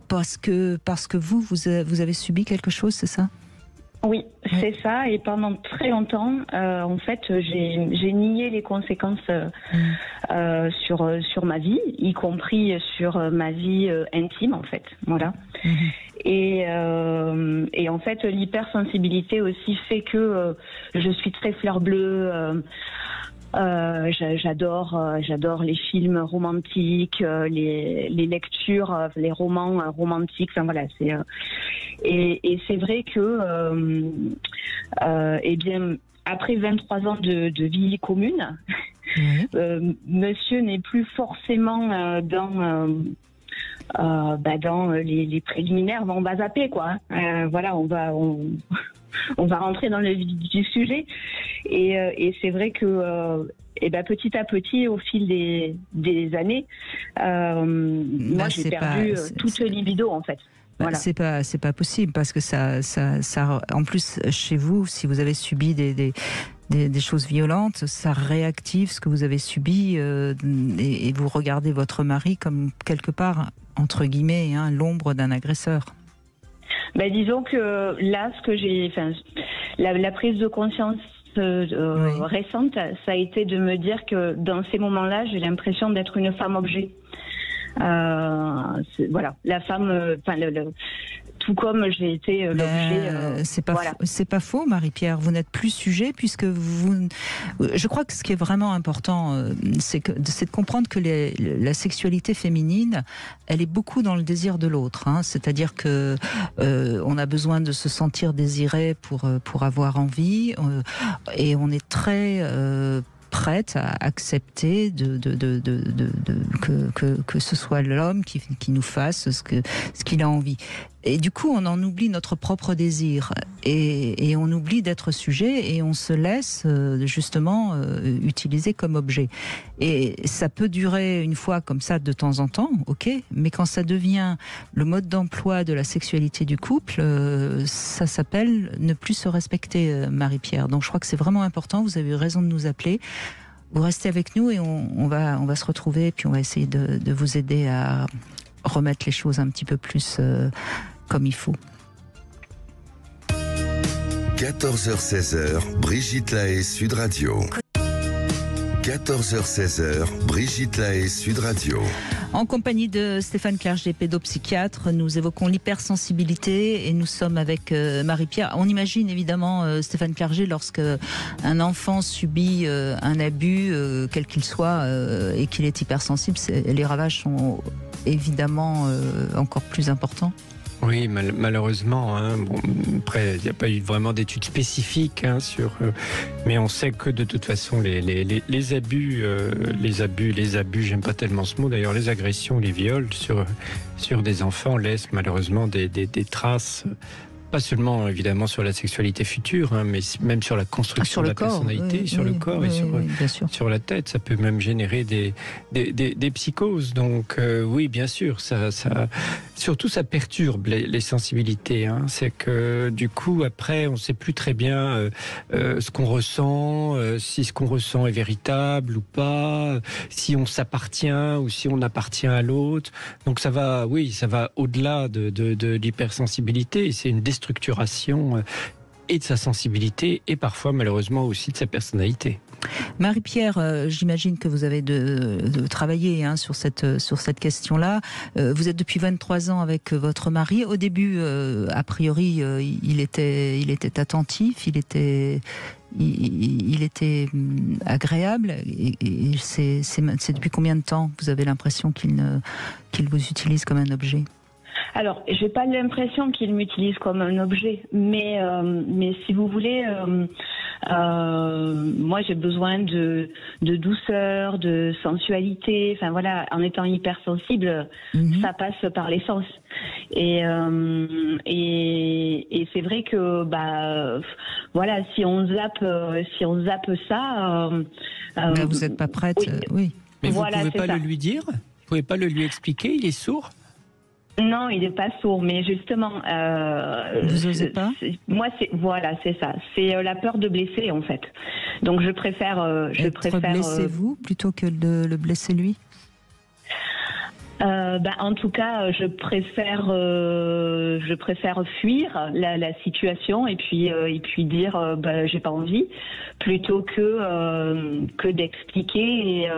Parce que vous avez subi quelque chose, c'est ça ? Oui, c'est ça. Et pendant très longtemps, en fait, j'ai nié les conséquences sur ma vie, y compris sur ma vie intime, en fait. Voilà. Et en fait, l'hypersensibilité aussi fait que je suis très fleur bleue. J'adore les films romantiques, les lectures, les romans romantiques. Enfin voilà, et c'est vrai que eh bien après 23 ans de vie commune, monsieur n'est plus forcément dans les préliminaires. On va zapper quoi. Voilà, on va rentrer dans le vif du sujet. Et c'est vrai que petit à petit, au fil des années, moi j'ai perdu toute libido en fait. Voilà. C'est pas possible parce que ça, en plus chez vous, si vous avez subi des choses violentes, ça réactive ce que vous avez subi et vous regardez votre mari comme quelque part entre guillemets l'ombre d'un agresseur. Disons que là, la prise de conscience récente, ça a été de me dire que dans ces moments-là, j'ai l'impression d'être une femme objet. Voilà, la femme, tout comme j'ai été l'objet. C'est pas faux, Marie-Pierre. Vous n'êtes plus sujet puisque je crois que ce qui est vraiment important, c'est de comprendre que la sexualité féminine, elle est beaucoup dans le désir de l'autre. C'est-à-dire que on a besoin de se sentir désiré pour avoir envie, et on est très prête à accepter que ce soit l'homme qui nous fasse ce qu'il a envie. Et du coup, on en oublie notre propre désir et on oublie d'être sujet et on se laisse justement utiliser comme objet. Et ça peut durer une fois comme ça de temps en temps, ok, mais quand ça devient le mode d'emploi de la sexualité du couple, ça s'appelle ne plus se respecter, Marie-Pierre. Donc je crois que c'est vraiment important, vous avez eu raison de nous appeler. Vous restez avec nous et on va se retrouver et puis on va essayer de vous aider à remettre les choses un petit peu plus comme il faut. 14h-16h, Brigitte Lahaie, Sud Radio. 14h-16h, Brigitte Lahaie, Sud Radio. En compagnie de Stéphane Clerget, pédopsychiatre, nous évoquons l'hypersensibilité et nous sommes avec Marie-Pierre. On imagine évidemment, Stéphane Clerget, lorsque un enfant subit un abus, quel qu'il soit, et qu'il est hypersensible, les ravages sont évidemment encore plus importants. Oui, malheureusement. Après, il n'y a pas eu vraiment d'études spécifiques mais on sait que de toute façon, les abus, j'aime pas tellement ce mot d'ailleurs, les agressions, les viols sur des enfants laissent malheureusement des traces. Pas seulement évidemment sur la sexualité future, mais même sur la construction de la personnalité, sur le corps et sur la tête. Ça peut même générer des psychoses. Donc oui, bien sûr, surtout ça perturbe les sensibilités. C'est que du coup, après, on ne sait plus très bien ce qu'on ressent, si ce qu'on ressent est véritable ou pas, si on s'appartient ou si on appartient à l'autre. Donc ça va au-delà de l'hypersensibilité. C'est une déstructuration et de sa sensibilité et parfois malheureusement aussi de sa personnalité. Marie-Pierre, j'imagine que vous avez de travailler sur cette question-là. Vous êtes depuis 23 ans avec votre mari. Au début, a priori, il était attentif, il était agréable. Et c'est depuis combien de temps vous avez l'impression qu'il vous utilise comme un objet ? Alors, j'ai pas l'impression qu'il m'utilise comme un objet, mais si vous voulez, moi j'ai besoin de douceur, de sensualité. Enfin voilà, en étant hypersensible, ça passe par les sens. Et c'est vrai que voilà, si on zappe ça. Vous n'êtes pas prête, oui. Mais vous ne pouvez pas le lui dire ? Vous pouvez pas le lui expliquer ? Il est sourd ? Non, il n'est pas sourd, mais justement... vous n'osez pas ? Moi, c'est ça. C'est la peur de blesser, en fait. Donc, je préfère... blesser vous, plutôt que de le blesser lui ? En tout cas, je préfère fuir la situation et puis dire j'ai pas envie, plutôt que d'expliquer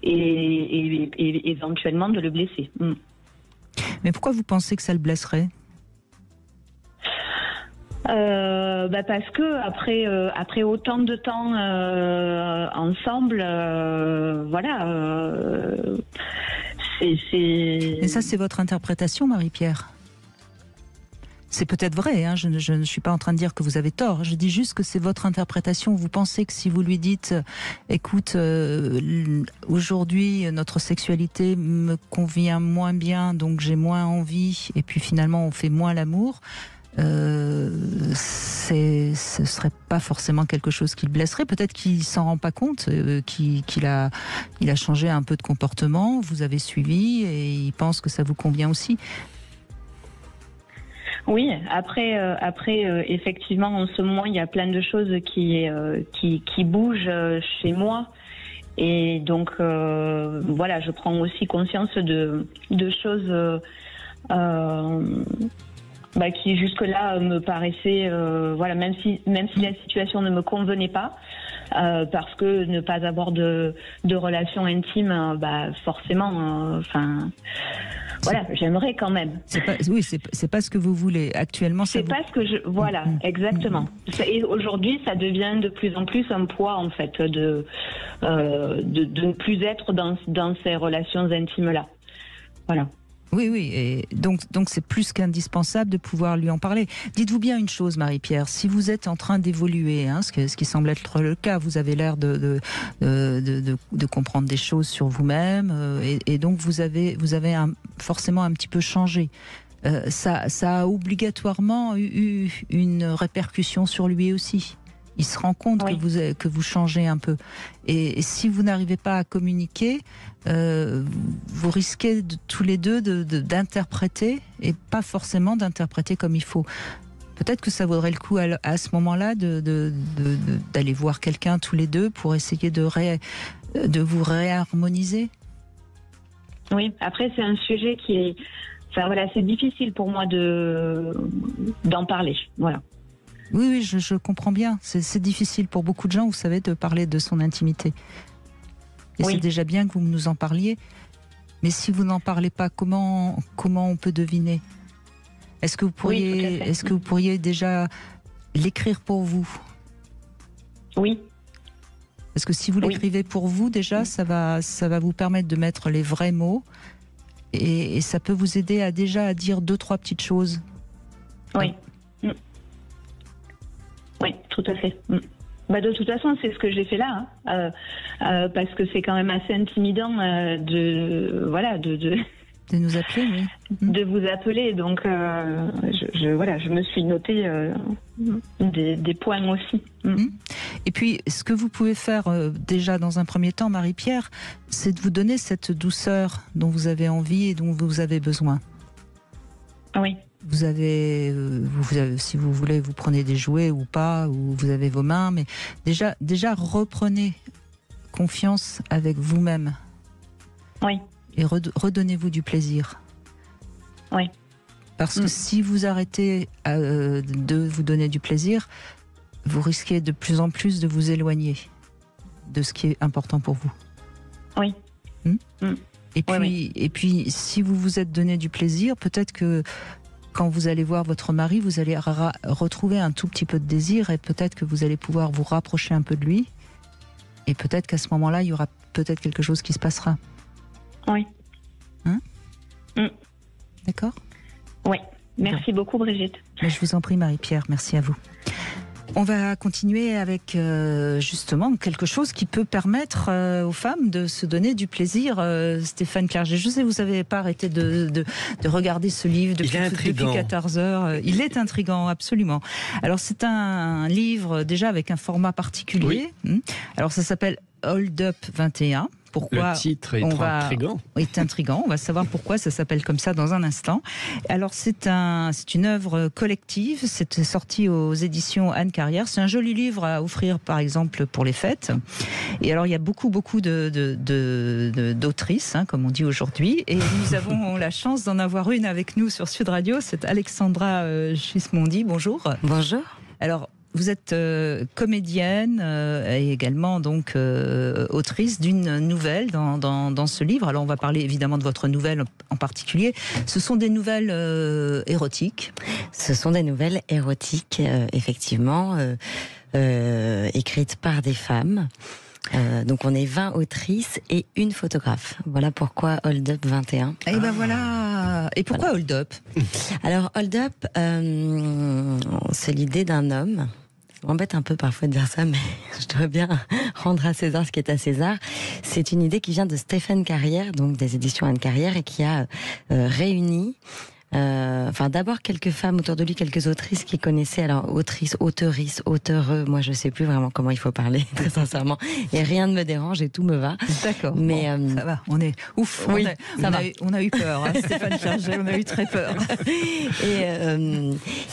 et éventuellement de le blesser. Mais pourquoi vous pensez que ça le blesserait ? Parce que après autant de temps ensemble, Et ça, c'est votre interprétation, Marie-Pierre ? C'est peut-être vrai, hein, je ne suis pas en train de dire que vous avez tort, je dis juste que c'est votre interprétation. Vous pensez que si vous lui dites « écoute, aujourd'hui notre sexualité me convient moins bien, donc j'ai moins envie, et puis finalement on fait moins l'amour », ce serait pas forcément quelque chose qui le blesserait. Peut-être qu'il s'en rend pas compte, qu'il a changé un peu de comportement, vous avez suivi et il pense que ça vous convient aussi. Oui, après, effectivement, en ce moment, il y a plein de choses qui bougent chez moi. Et donc, je prends aussi conscience de choses qui jusque-là me paraissaient, même si la situation ne me convenait pas, parce que ne pas avoir de relations intimes, forcément, j'aimerais quand même. C'est pas ce que vous voulez actuellement. C'est pas ce que je. Voilà, exactement. Et aujourd'hui, ça devient de plus en plus un poids en fait de ne plus être dans ces relations intimes là. Voilà. Oui, et donc c'est plus qu'indispensable de pouvoir lui en parler. Dites-vous bien une chose, Marie-Pierre, si vous êtes en train d'évoluer, ce qui semble être le cas, vous avez l'air de comprendre des choses sur vous-même, et donc vous avez forcément un petit peu changé. Ça a obligatoirement eu une répercussion sur lui aussi. Il se rend compte que vous changez un peu. Et si vous n'arrivez pas à communiquer, vous risquez tous les deux d'interpréter, et pas forcément d'interpréter comme il faut. Peut-être que ça vaudrait le coup à ce moment-là d'aller voir quelqu'un tous les deux pour essayer de vous réharmoniser. Oui, après c'est un sujet qui est... c'est difficile pour moi d'en parler. Voilà. Oui, je comprends bien. C'est difficile pour beaucoup de gens, vous savez, de parler de son intimité. Et c'est déjà bien que vous nous en parliez. Mais si vous n'en parlez pas, comment on peut deviner ? Est-ce que vous pourriez déjà l'écrire pour vous ? Oui. Parce que si vous l'écrivez pour vous, déjà, ça va vous permettre de mettre les vrais mots. Et ça peut vous aider à dire 2-3 petites choses. Oui. Oui, tout à fait. De toute façon, c'est ce que j'ai fait là, parce que c'est quand même assez intimidant de nous appeler, oui. De vous appeler. Donc, je me suis noté des points aussi. Et puis, ce que vous pouvez faire déjà dans un premier temps, Marie-Pierre, c'est de vous donner cette douceur dont vous avez envie et dont vous avez besoin. Oui. Vous avez, si vous voulez, vous prenez des jouets ou pas, ou vous avez vos mains, mais déjà reprenez confiance avec vous-même. Oui. Et redonnez-vous du plaisir. Oui. Parce que si vous arrêtez de vous donner du plaisir, vous risquez de plus en plus de vous éloigner de ce qui est important pour vous. Oui. Et puis, si vous vous êtes donné du plaisir, peut-être que quand vous allez voir votre mari, vous allez retrouver un tout petit peu de désir, et peut-être que vous allez pouvoir vous rapprocher un peu de lui. Et peut-être qu'à ce moment-là, il y aura peut-être quelque chose qui se passera. Oui. D'accord ? Oui. Merci beaucoup, Brigitte. Mais je vous en prie, Marie-Pierre. Merci à vous. On va continuer avec justement quelque chose qui peut permettre aux femmes de se donner du plaisir. Stéphane Clerget, je sais, vous n'avez pas arrêté de regarder ce livre depuis 14 heures. Il est intriguant, absolument. Alors c'est un livre déjà avec un format particulier. Alors ça s'appelle Hold Up 21. Pourquoi le titre est intriguant. Est intriguant. On va savoir pourquoi ça s'appelle comme ça dans un instant. Alors c'est une œuvre collective. C'est sorti aux éditions Anne Carrière. C'est un joli livre à offrir, par exemple, pour les fêtes. Et alors il y a beaucoup d'autrices, comme on dit aujourd'hui. Et nous avons la chance d'en avoir une avec nous sur Sud Radio. C'est Alexandra Chismondi. Bonjour. Bonjour. Alors vous êtes comédienne et également donc autrice d'une nouvelle dans ce livre. Alors on va parler évidemment de votre nouvelle en particulier. Ce sont des nouvelles érotiques. Ce sont des nouvelles érotiques, effectivement, écrites par des femmes. Donc on est 20 autrices et une photographe. Voilà pourquoi Hold Up 21. Et ben voilà. Et pourquoi Hold Up ? Alors Hold Up, c'est l'idée d'un homme. Ça m'embête un peu parfois de dire ça, mais je dois bien rendre à César ce qui est à César. C'est une idée qui vient de Stéphane Carrière, donc des éditions Anne Carrière, et qui a réuni d'abord quelques femmes autour de lui, quelques autrices qui connaissaient, alors autrices, auteurices, auteureux, moi je sais plus vraiment comment il faut parler, très sincèrement, et rien ne me dérange et tout me va. D'accord, mais ça va, on est ouf, oui, on a eu peur, hein, Stéphane Carrière, on a eu très peur.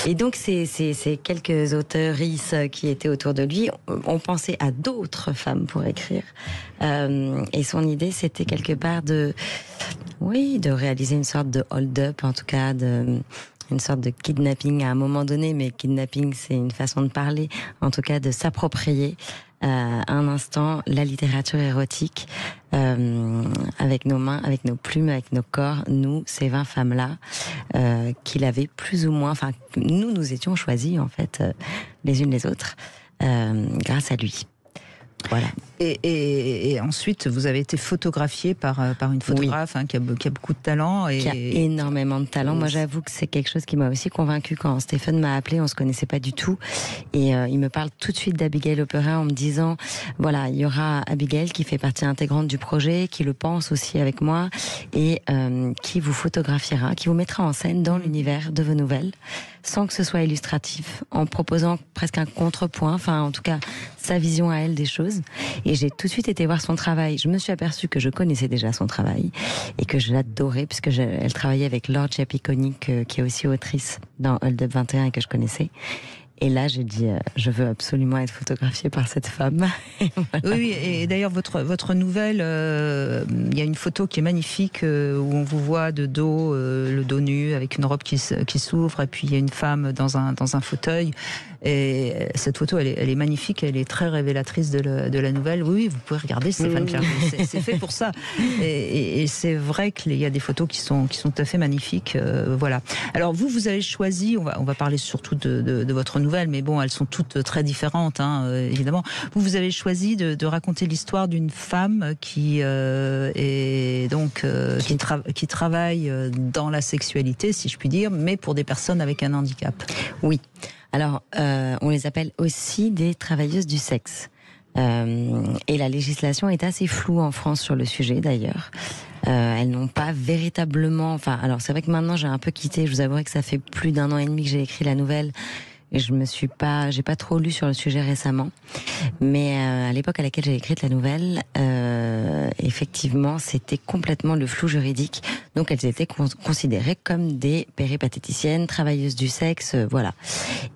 Et donc ces quelques auteurices qui étaient autour de lui ont pensé à d'autres femmes pour écrire, et son idée c'était quelque part de réaliser une sorte de hold-up, en tout cas une sorte de kidnapping à un moment donné, mais kidnapping c'est une façon de parler, en tout cas de s'approprier un instant la littérature érotique avec nos mains, avec nos plumes, avec nos corps, nous, ces 20 femmes-là, qu'il avait plus ou moins, enfin nous étions choisis en fait les unes les autres grâce à lui. Voilà. Et ensuite, vous avez été photographiée par une photographe qui a beaucoup de talent. Qui a énormément de talent. Moi, j'avoue que c'est quelque chose qui m'a aussi convaincue quand Stéphane m'a appelé. On se connaissait pas du tout. Et il me parle tout de suite d'Abigail Opera en me disant, voilà, il y aura Abigail qui fait partie intégrante du projet, qui le pense aussi avec moi et qui vous photographiera, qui vous mettra en scène dans l'univers de vos nouvelles, sans que ce soit illustratif, en proposant presque un contrepoint, enfin, en tout cas, sa vision à elle des choses. Et j'ai tout de suite été voir son travail. Je me suis aperçue que je connaissais déjà son travail et que je l'adorais puisque elle travaillait avec Laure Ciapiconi, qui est aussi autrice dans Hold Up 21 et que je connaissais. Et là, j'ai dit, je veux absolument être photographiée par cette femme. Voilà. Oui, et d'ailleurs, votre nouvelle, il y a une photo qui est magnifique où on vous voit de dos, le dos nu, avec une robe qui s'ouvre, et puis il y a une femme dans un fauteuil. Et cette photo, elle est magnifique, elle est très révélatrice de la nouvelle. Oui, vous pouvez regarder Stéphane Carrière, c'est fait pour ça. Et c'est vrai qu'il y a des photos qui sont tout à fait magnifiques. Voilà. Alors vous avez choisi, on va parler surtout de votre nouvelle, mais bon, elles sont toutes très différentes, évidemment. Vous avez choisi de raconter l'histoire d'une femme qui qui travaille dans la sexualité, si je puis dire, mais pour des personnes avec un handicap. Oui. Alors, on les appelle aussi des travailleuses du sexe. Et la législation est assez floue en France sur le sujet, d'ailleurs. Elles n'ont pas véritablement... Enfin, alors c'est vrai que maintenant j'ai un peu quitté. Je vous avouerai que ça fait plus d'1 an et demi que j'ai écrit la nouvelle. Et j'ai pas trop lu sur le sujet récemment. Mais à l'époque à laquelle j'ai écrit la nouvelle, effectivement, c'était complètement le flou juridique. Donc elles étaient considérées comme des péripatéticiennes, travailleuses du sexe, voilà.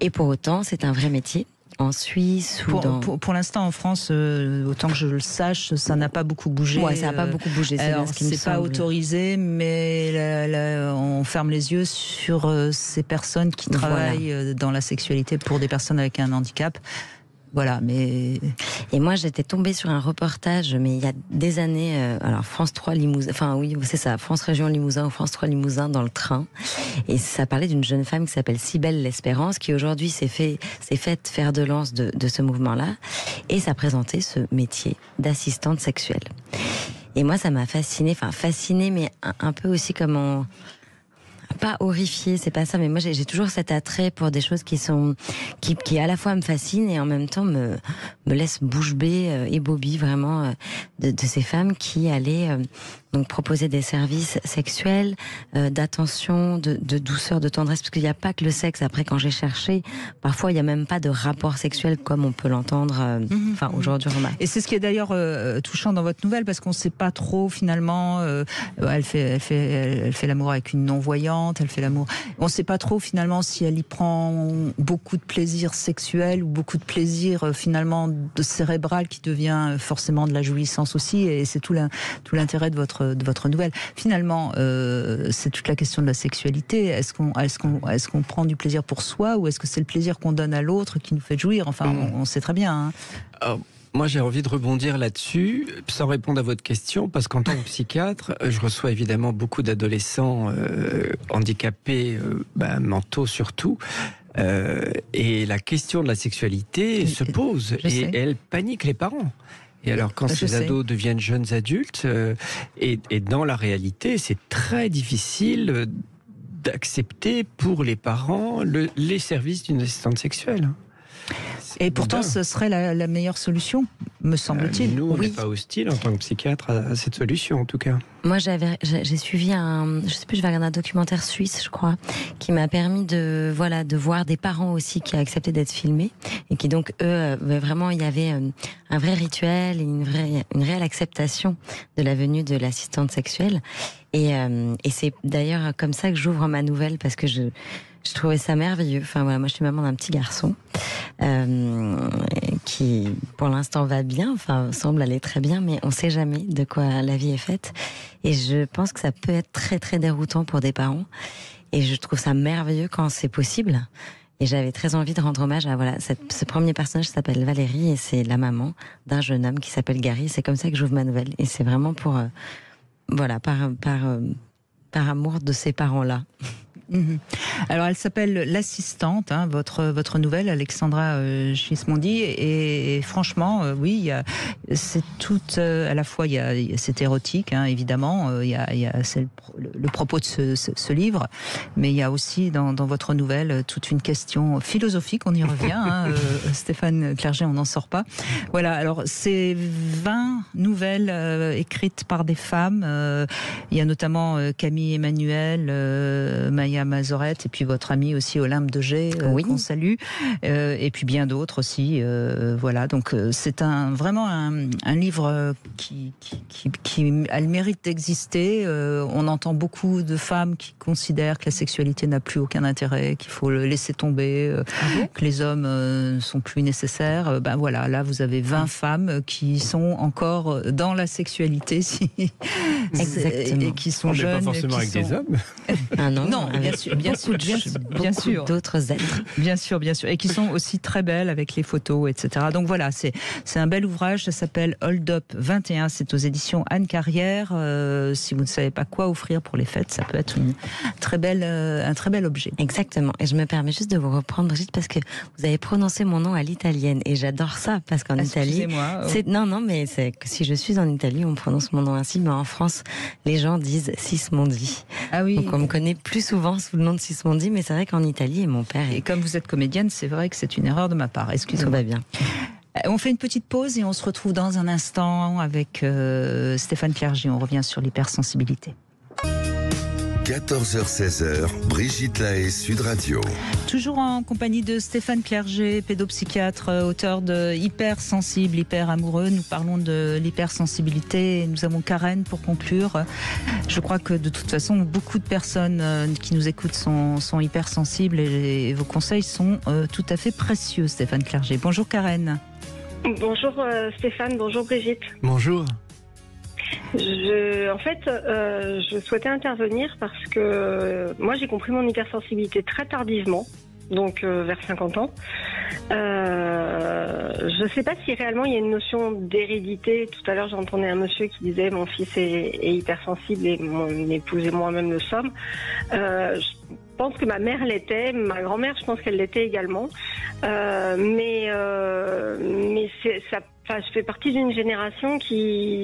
Et pour autant, c'est un vrai métier. En Suisse ou pour l'instant en France, autant que je le sache, ça n'a pas beaucoup bougé. Ouais, ça n'a pas beaucoup bougé. Alors, c'est pas autorisé, mais on ferme les yeux sur ces personnes qui travaillent dans la sexualité pour des personnes avec un handicap. Voilà, mais... Et moi, j'étais tombée sur un reportage, mais il y a des années, alors France 3 Limousin, enfin oui, c'est ça, France Région Limousin ou France 3 Limousin dans le train. Et ça parlait d'une jeune femme qui s'appelle Cybèle L'Espérance, qui aujourd'hui s'est faite faire de lance de ce mouvement-là. Et ça présentait ce métier d'assistante sexuelle. Et moi, ça m'a fascinée, mais un peu aussi comme pas horrifiée, c'est pas ça, mais moi j'ai toujours cet attrait pour des choses qui à la fois me fascinent et en même temps me laissent bouche bée et bobie vraiment de ces femmes qui allaient donc proposer des services sexuels, d'attention, de douceur, de tendresse, parce qu'il n'y a pas que le sexe. Après, quand j'ai cherché, parfois il n'y a même pas de rapport sexuel comme on peut l'entendre aujourd'hui. Et c'est ce qui est d'ailleurs touchant dans votre nouvelle, parce qu'on ne sait pas trop finalement. Elle fait l'amour avec une non-voyante. bienveillante, elle fait l'amour. On ne sait pas trop finalement si elle y prend beaucoup de plaisir sexuel ou beaucoup de plaisir finalement de cérébral qui devient forcément de la jouissance aussi, et c'est tout l'intérêt de votre nouvelle. Finalement, c'est toute la question de la sexualité. Est-ce qu'on prend du plaisir pour soi, ou est-ce que c'est le plaisir qu'on donne à l'autre qui nous fait jouir? Enfin, on sait très bien. Hein. Moi, j'ai envie de rebondir là-dessus, sans répondre à votre question, parce qu'en tant que psychiatre, je reçois évidemment beaucoup d'adolescents handicapés, mentaux surtout, et la question de la sexualité se pose, et elle panique les parents. Et alors, quand ces ados deviennent jeunes adultes, et dans la réalité, c'est très difficile d'accepter pour les parents les services d'une assistante sexuelle. Et pourtant, ce serait la meilleure solution, me semble-t-il. Nous, on n'est pas hostile en tant que psychiatre à cette solution, en tout cas. Moi, j'ai suivi je sais plus, je vais regarder un documentaire suisse, je crois, qui m'a permis de voir des parents aussi qui a accepté d'être filmés, et qui donc, eux, vraiment, il y avait un vrai rituel, et une réelle acceptation de la venue de l'assistante sexuelle. Et c'est d'ailleurs comme ça que j'ouvre ma nouvelle, parce que je trouvais ça merveilleux. Enfin voilà, moi je suis maman d'un petit garçon qui, pour l'instant, va bien, enfin semble aller très bien, mais on ne sait jamais de quoi la vie est faite. Et je pense que ça peut être très très déroutant pour des parents. Et je trouve ça merveilleux quand c'est possible. Et j'avais très envie de rendre hommage à ce premier personnage qui s'appelle Valérie, et c'est la maman d'un jeune homme qui s'appelle Gary. C'est comme ça que j'ouvre ma nouvelle. Et c'est vraiment pour par amour de ces parents-là. Alors, elle s'appelle L'assistante, votre nouvelle, Alexandra Gismondi, et franchement, oui, c'est tout, à la fois, c'est érotique, évidemment, c'est le propos de ce livre, mais il y a aussi dans votre nouvelle toute une question philosophique, on y revient, Stéphane Clerget, on n'en sort pas. Voilà, alors c'est 20 nouvelles écrites par des femmes, il y a notamment Camille Emmanuel, Maya Mazorette, et puis votre ami aussi Olympe de G, qu'on salue, et puis bien d'autres aussi. Voilà, donc c'est vraiment un livre qui a le mérite d'exister. On entend beaucoup de femmes qui considèrent que la sexualité n'a plus aucun intérêt, qu'il faut le laisser tomber, que les hommes ne sont plus nécessaires. Ben voilà, là vous avez 20 femmes qui sont encore dans la sexualité, et qui sont jeunes. Pas forcément avec des hommes. Ah non, bien sûr, d'autres êtres. Bien sûr, et qui sont aussi très belles avec les photos, etc. Donc voilà, c'est un bel ouvrage, ça s'appelle Hold Up 21, c'est aux éditions Anne Carrière. Si vous ne savez pas quoi offrir pour les fêtes, ça peut être un très bel objet. Exactement, et je me permets juste de vous reprendre, Brigitte, parce que vous avez prononcé mon nom à l'italienne, et j'adore ça, parce qu'en Italie... Non, mais c'est que si je suis en Italie, on prononce mon nom ainsi, mais en France, les gens disent Sismondi. Ah oui. Donc on me connaît plus souvent sous le nom de Sismondi, mais c'est vrai qu'en Italie, et mon père... Et comme vous êtes comédienne, c'est vrai que c'est une erreur de ma part. Excusez-moi. Tout va bien. On fait une petite pause et on se retrouve dans un instant avec Stéphane Clerget. On revient sur l'hypersensibilité. 14h-16h, Brigitte Lahaie, Sud Radio. Toujours en compagnie de Stéphane Clerget, pédopsychiatre, auteur de Hypersensible, hyper amoureux. Nous parlons de l'hypersensibilité. Nous avons Karen pour conclure. Je crois que de toute façon, beaucoup de personnes qui nous écoutent sont hypersensibles, et vos conseils sont tout à fait précieux, Stéphane Clerget. Bonjour Karen. Bonjour Stéphane, bonjour Brigitte. Bonjour. Je souhaitais intervenir parce que moi j'ai compris mon hypersensibilité très tardivement, donc vers 50 ans. Je ne sais pas si réellement il y a une notion d'hérédité. Tout à l'heure j'entendais un monsieur qui disait mon fils est hypersensible et mon épouse et moi-même le sommes. Je pense que ma mère l'était, ma grand-mère je pense qu'elle l'était également, mais je fais partie d'une génération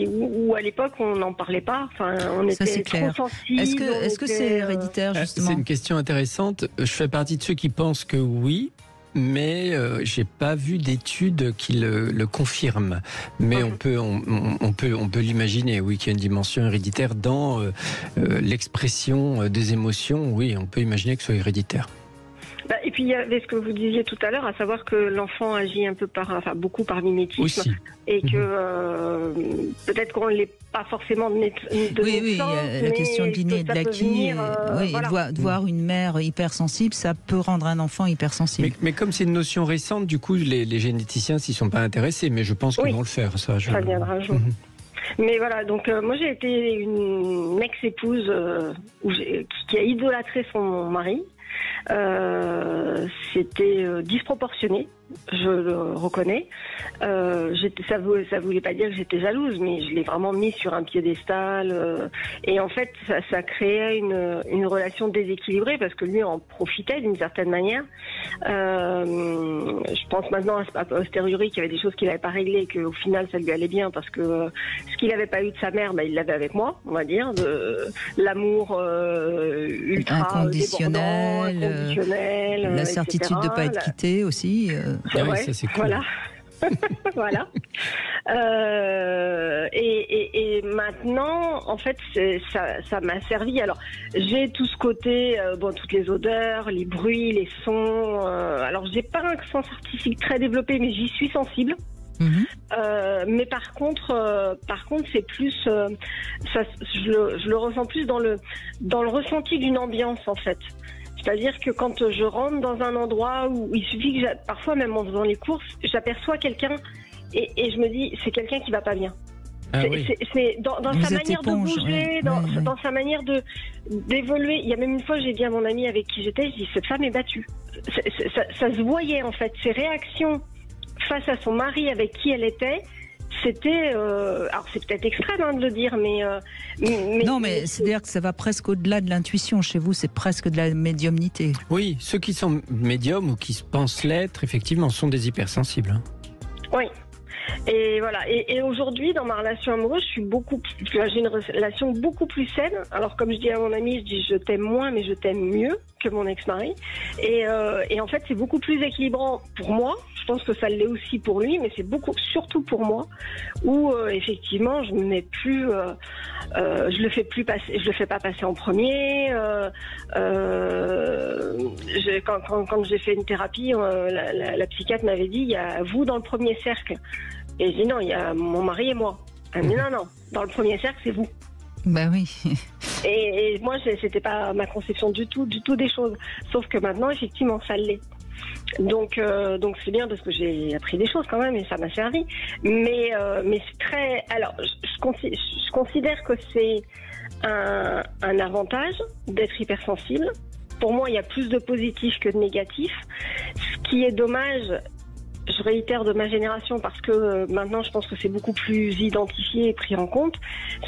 où à l'époque on n'en parlait pas. Enfin, on était trop sensibles. Est-ce que c'est héréditaire justement ? C'est une question intéressante. Je fais partie de ceux qui pensent que oui. Mais j'ai pas vu d'études qui le confirment. Mais on peut l'imaginer, oui, qu'il y a une dimension héréditaire dans l'expression des émotions. Oui, on peut imaginer que ce soit héréditaire. Et puis il y avait ce que vous disiez tout à l'heure, à savoir que l'enfant agit un peu beaucoup par mimétisme, aussi. Et que peut-être qu'on ne l'est pas forcément de Oui, la question de l'inné et de l'acquis. De voir une mère hypersensible, ça peut rendre un enfant hypersensible. Mais comme c'est une notion récente, du coup, les généticiens s'y sont pas intéressés, mais je pense qu'ils vont le faire. Ça viendra un jour. Mais voilà, donc moi j'ai été une ex-épouse qui a idolâtré son mari. C'était disproportionné, je le reconnais. Ça voulait pas dire que j'étais jalouse, mais je l'ai vraiment mis sur un piédestal. Et en fait, ça créait une relation déséquilibrée parce que lui en profitait d'une certaine manière. Je pense maintenant à posteriori qu'il y avait des choses qu'il n'avait pas réglées et qu'au final ça lui allait bien parce que ce qu'il n'avait pas eu de sa mère, il l'avait avec moi, on va dire, de l'amour ultra inconditionnel, la certitude de ne pas être quitté aussi. Ça c'est cool. Voilà. Voilà. Et maintenant, en fait, ça m'a servi. Alors, j'ai tout ce côté, toutes les odeurs, les bruits, les sons. Alors, j'ai pas un sens artistique très développé, mais j'y suis sensible. Mais par contre, c'est plus, je le ressens plus dans le ressenti d'une ambiance en fait. C'est-à-dire que quand je rentre dans un endroit où il suffit que parfois même en faisant les courses, j'aperçois quelqu'un et je me dis c'est quelqu'un qui va pas bien. C'est dans sa manière de bouger, dans sa manière d'évoluer. Il y a même une fois, j'ai dit à mon ami avec qui j'étais, je dis cette femme est battue. Ça se voyait en fait, ses réactions face à son mari avec qui elle était. C'était, alors c'est peut-être extrême de le dire, mais c'est-à-dire que ça va presque au-delà de l'intuition. Chez vous, c'est presque de la médiumnité. Oui, ceux qui sont médiums ou qui se pensent l'être, effectivement, sont des hypersensibles. Oui. Et voilà. Et aujourd'hui, dans ma relation amoureuse, j'ai une relation beaucoup plus saine. Alors, comme je dis à mon ami, je dis je t'aime moins, mais je t'aime mieux que mon ex-mari. Et en fait, c'est beaucoup plus équilibrant pour moi. Je pense que ça l'est aussi pour lui, mais c'est surtout pour moi, où effectivement, je me mets plus, je le fais pas passer en premier. Quand j'ai fait une thérapie, la psychiatre m'avait dit, il y a vous dans le premier cercle. Et j'ai dit non, il y a mon mari et moi. Elle m'a dit non, dans le premier cercle, c'est vous. Ben oui. Et moi, c'était pas ma conception du tout des choses. Sauf que maintenant, effectivement, ça l'est. Donc c'est bien parce que j'ai appris des choses quand même et ça m'a servi. Mais c'est très. Alors, je considère que c'est un avantage d'être hypersensible. Pour moi, il y a plus de positifs que de négatifs. Ce qui est dommage. Je réitère de ma génération parce que maintenant je pense que c'est beaucoup plus identifié et pris en compte,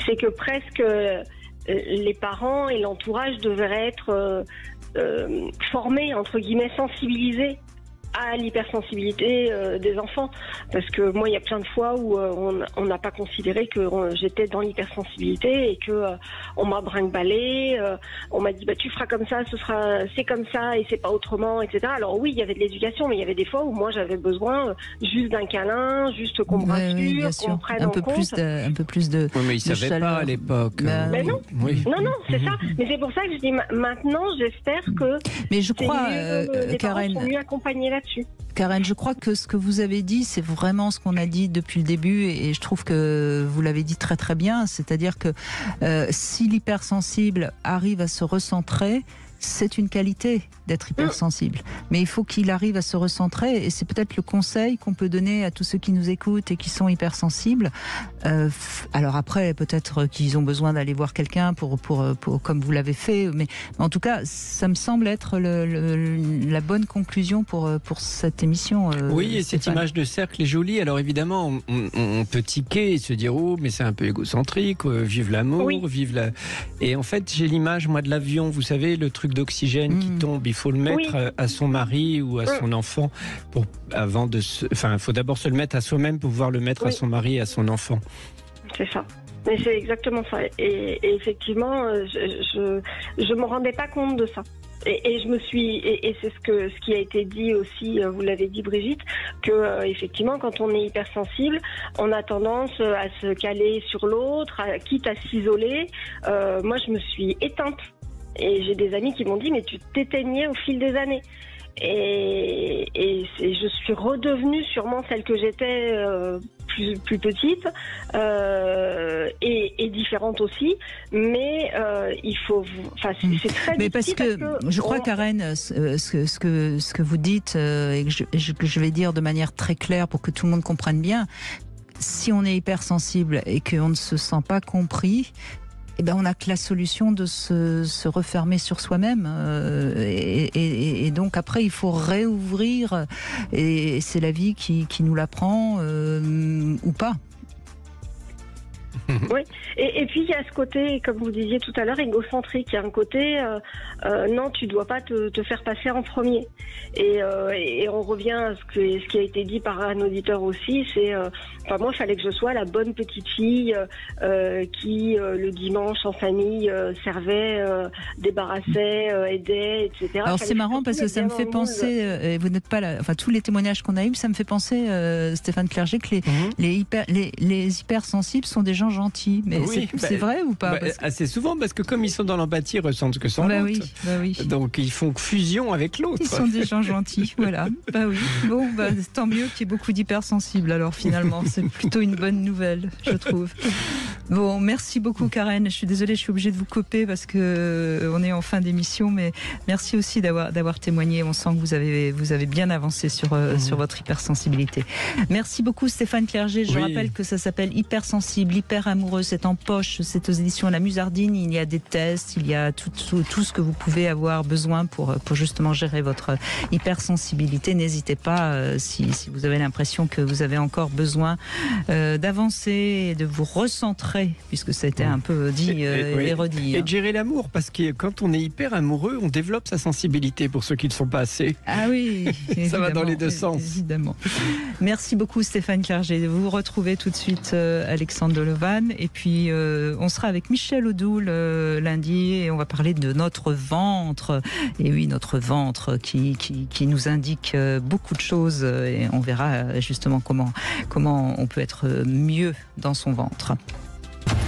c'est que presque les parents et l'entourage devraient être formés, entre guillemets, sensibilisés à l'hypersensibilité des enfants. Parce que moi, il y a plein de fois où on n'a pas considéré que j'étais dans l'hypersensibilité et que on m'a brinque-ballé, on m'a dit tu feras comme ça, c'est comme ça et c'est pas autrement, etc. Alors oui, il y avait de l'éducation, mais il y avait des fois où moi j'avais besoin juste d'un câlin, juste qu'on me rassure, qu'on me prenne en compte. Un peu plus de. Oui, mais ils ne savaient pas à l'époque. Mais non, non, c'est ça. Mais c'est pour ça que je dis maintenant, j'espère que. Mais je crois, les Karen. parents sont mieux accompagnés là-dessus. Karen, je crois que ce que vous avez dit, c'est vraiment ce qu'on a dit depuis le début et je trouve que vous l'avez dit très très bien, c'est-à-dire que si l'hypersensible arrive à se recentrer, c'est une qualité d'être hypersensible. Mais il faut qu'il arrive à se recentrer et c'est peut-être le conseil qu'on peut donner à tous ceux qui nous écoutent et qui sont hypersensibles. Alors après, peut-être qu'ils ont besoin d'aller voir quelqu'un pour comme vous l'avez fait. Mais en tout cas, ça me semble être la bonne conclusion pour cette émission. Oui, et cette image de cercle est jolie. Alors évidemment, on peut tiquer et se dire « Oh, mais c'est un peu égocentrique, vive l'amour, vive la... » Et en fait, j'ai l'image, moi, de l'avion, vous savez, le truc d'oxygène qui tombe, il faut le mettre à son mari ou à son enfant il faut d'abord se le mettre à soi-même pour pouvoir le mettre à son mari et à son enfant. C'est ça. Mais c'est exactement ça. Et effectivement, je me rendais pas compte de ça. Et je me suis et c'est ce qui a été dit aussi, vous l'avez dit Brigitte, que effectivement quand on est hypersensible, on a tendance à se caler sur l'autre, quitte à s'isoler. Moi, je me suis éteinte. Et j'ai des amis qui m'ont dit mais tu t'éteignais au fil des années. Et je suis redevenue sûrement celle que j'étais plus petite et différente aussi, mais il faut, enfin c'est très mais difficile parce que je crois, Karen, ce que vous dites et que je vais dire de manière très claire pour que tout le monde comprenne bien, si on est hypersensible et qu'on ne se sent pas compris, eh ben on n'a que la solution de se refermer sur soi-même et donc après il faut réouvrir et c'est la vie qui nous l'apprend ou pas. Oui, et puis il y a ce côté, comme vous disiez tout à l'heure, égocentrique. Il y a un côté, non, tu dois pas te faire passer en premier. Et on revient à ce qui a été dit par un auditeur aussi, c'est, moi, il fallait que je sois la bonne petite fille qui, le dimanche en famille, servait, débarrassait, aidait, etc. Alors c'est marrant parce que ça me fait penser, et vous n'êtes pas là, enfin tous les témoignages qu'on a eus, ça me fait penser, Stéphane Clerget, que les hypersensibles sont des gens gentils, mais oui, c'est vrai ou pas? Assez souvent, parce que comme ils sont dans l'empathie, ils ressentent que sans l'autre. Oui. Donc ils font fusion avec l'autre. Ils sont des gens gentils, voilà. Oui. Bon, tant mieux qu'il y ait beaucoup d'hypersensibles. Alors finalement, c'est plutôt une bonne nouvelle, je trouve. Bon, merci beaucoup, Karen. Je suis désolée, je suis obligée de vous couper parce que on est en fin d'émission, mais merci aussi d'avoir témoigné. On sent que vous avez bien avancé sur votre hypersensibilité. Merci beaucoup, Stéphane Clerget. Je rappelle que ça s'appelle Hypersensible, hyper amoureux. C'est en poche, c'est aux éditions La Musardine. Il y a des tests, il y a tout ce que vous pouvez avoir besoin pour justement gérer votre hypersensibilité. N'hésitez pas, si vous avez l'impression que vous avez encore besoin d'avancer et de vous recentrer, puisque ça a été un peu dit et redit. Et de gérer l'amour, parce que quand on est hyper amoureux, on développe sa sensibilité pour ceux qui ne sont pas assez. Ah oui, ça va dans les deux sens. Évidemment. Merci beaucoup, Stéphane Clerget. Vous retrouvez tout de suite Alexandre Dolovan, et puis on sera avec Michel Odoul lundi, et on va parler de notre ventre. Et oui, notre ventre qui nous indique beaucoup de choses, et on verra justement comment on peut être mieux dans son ventre.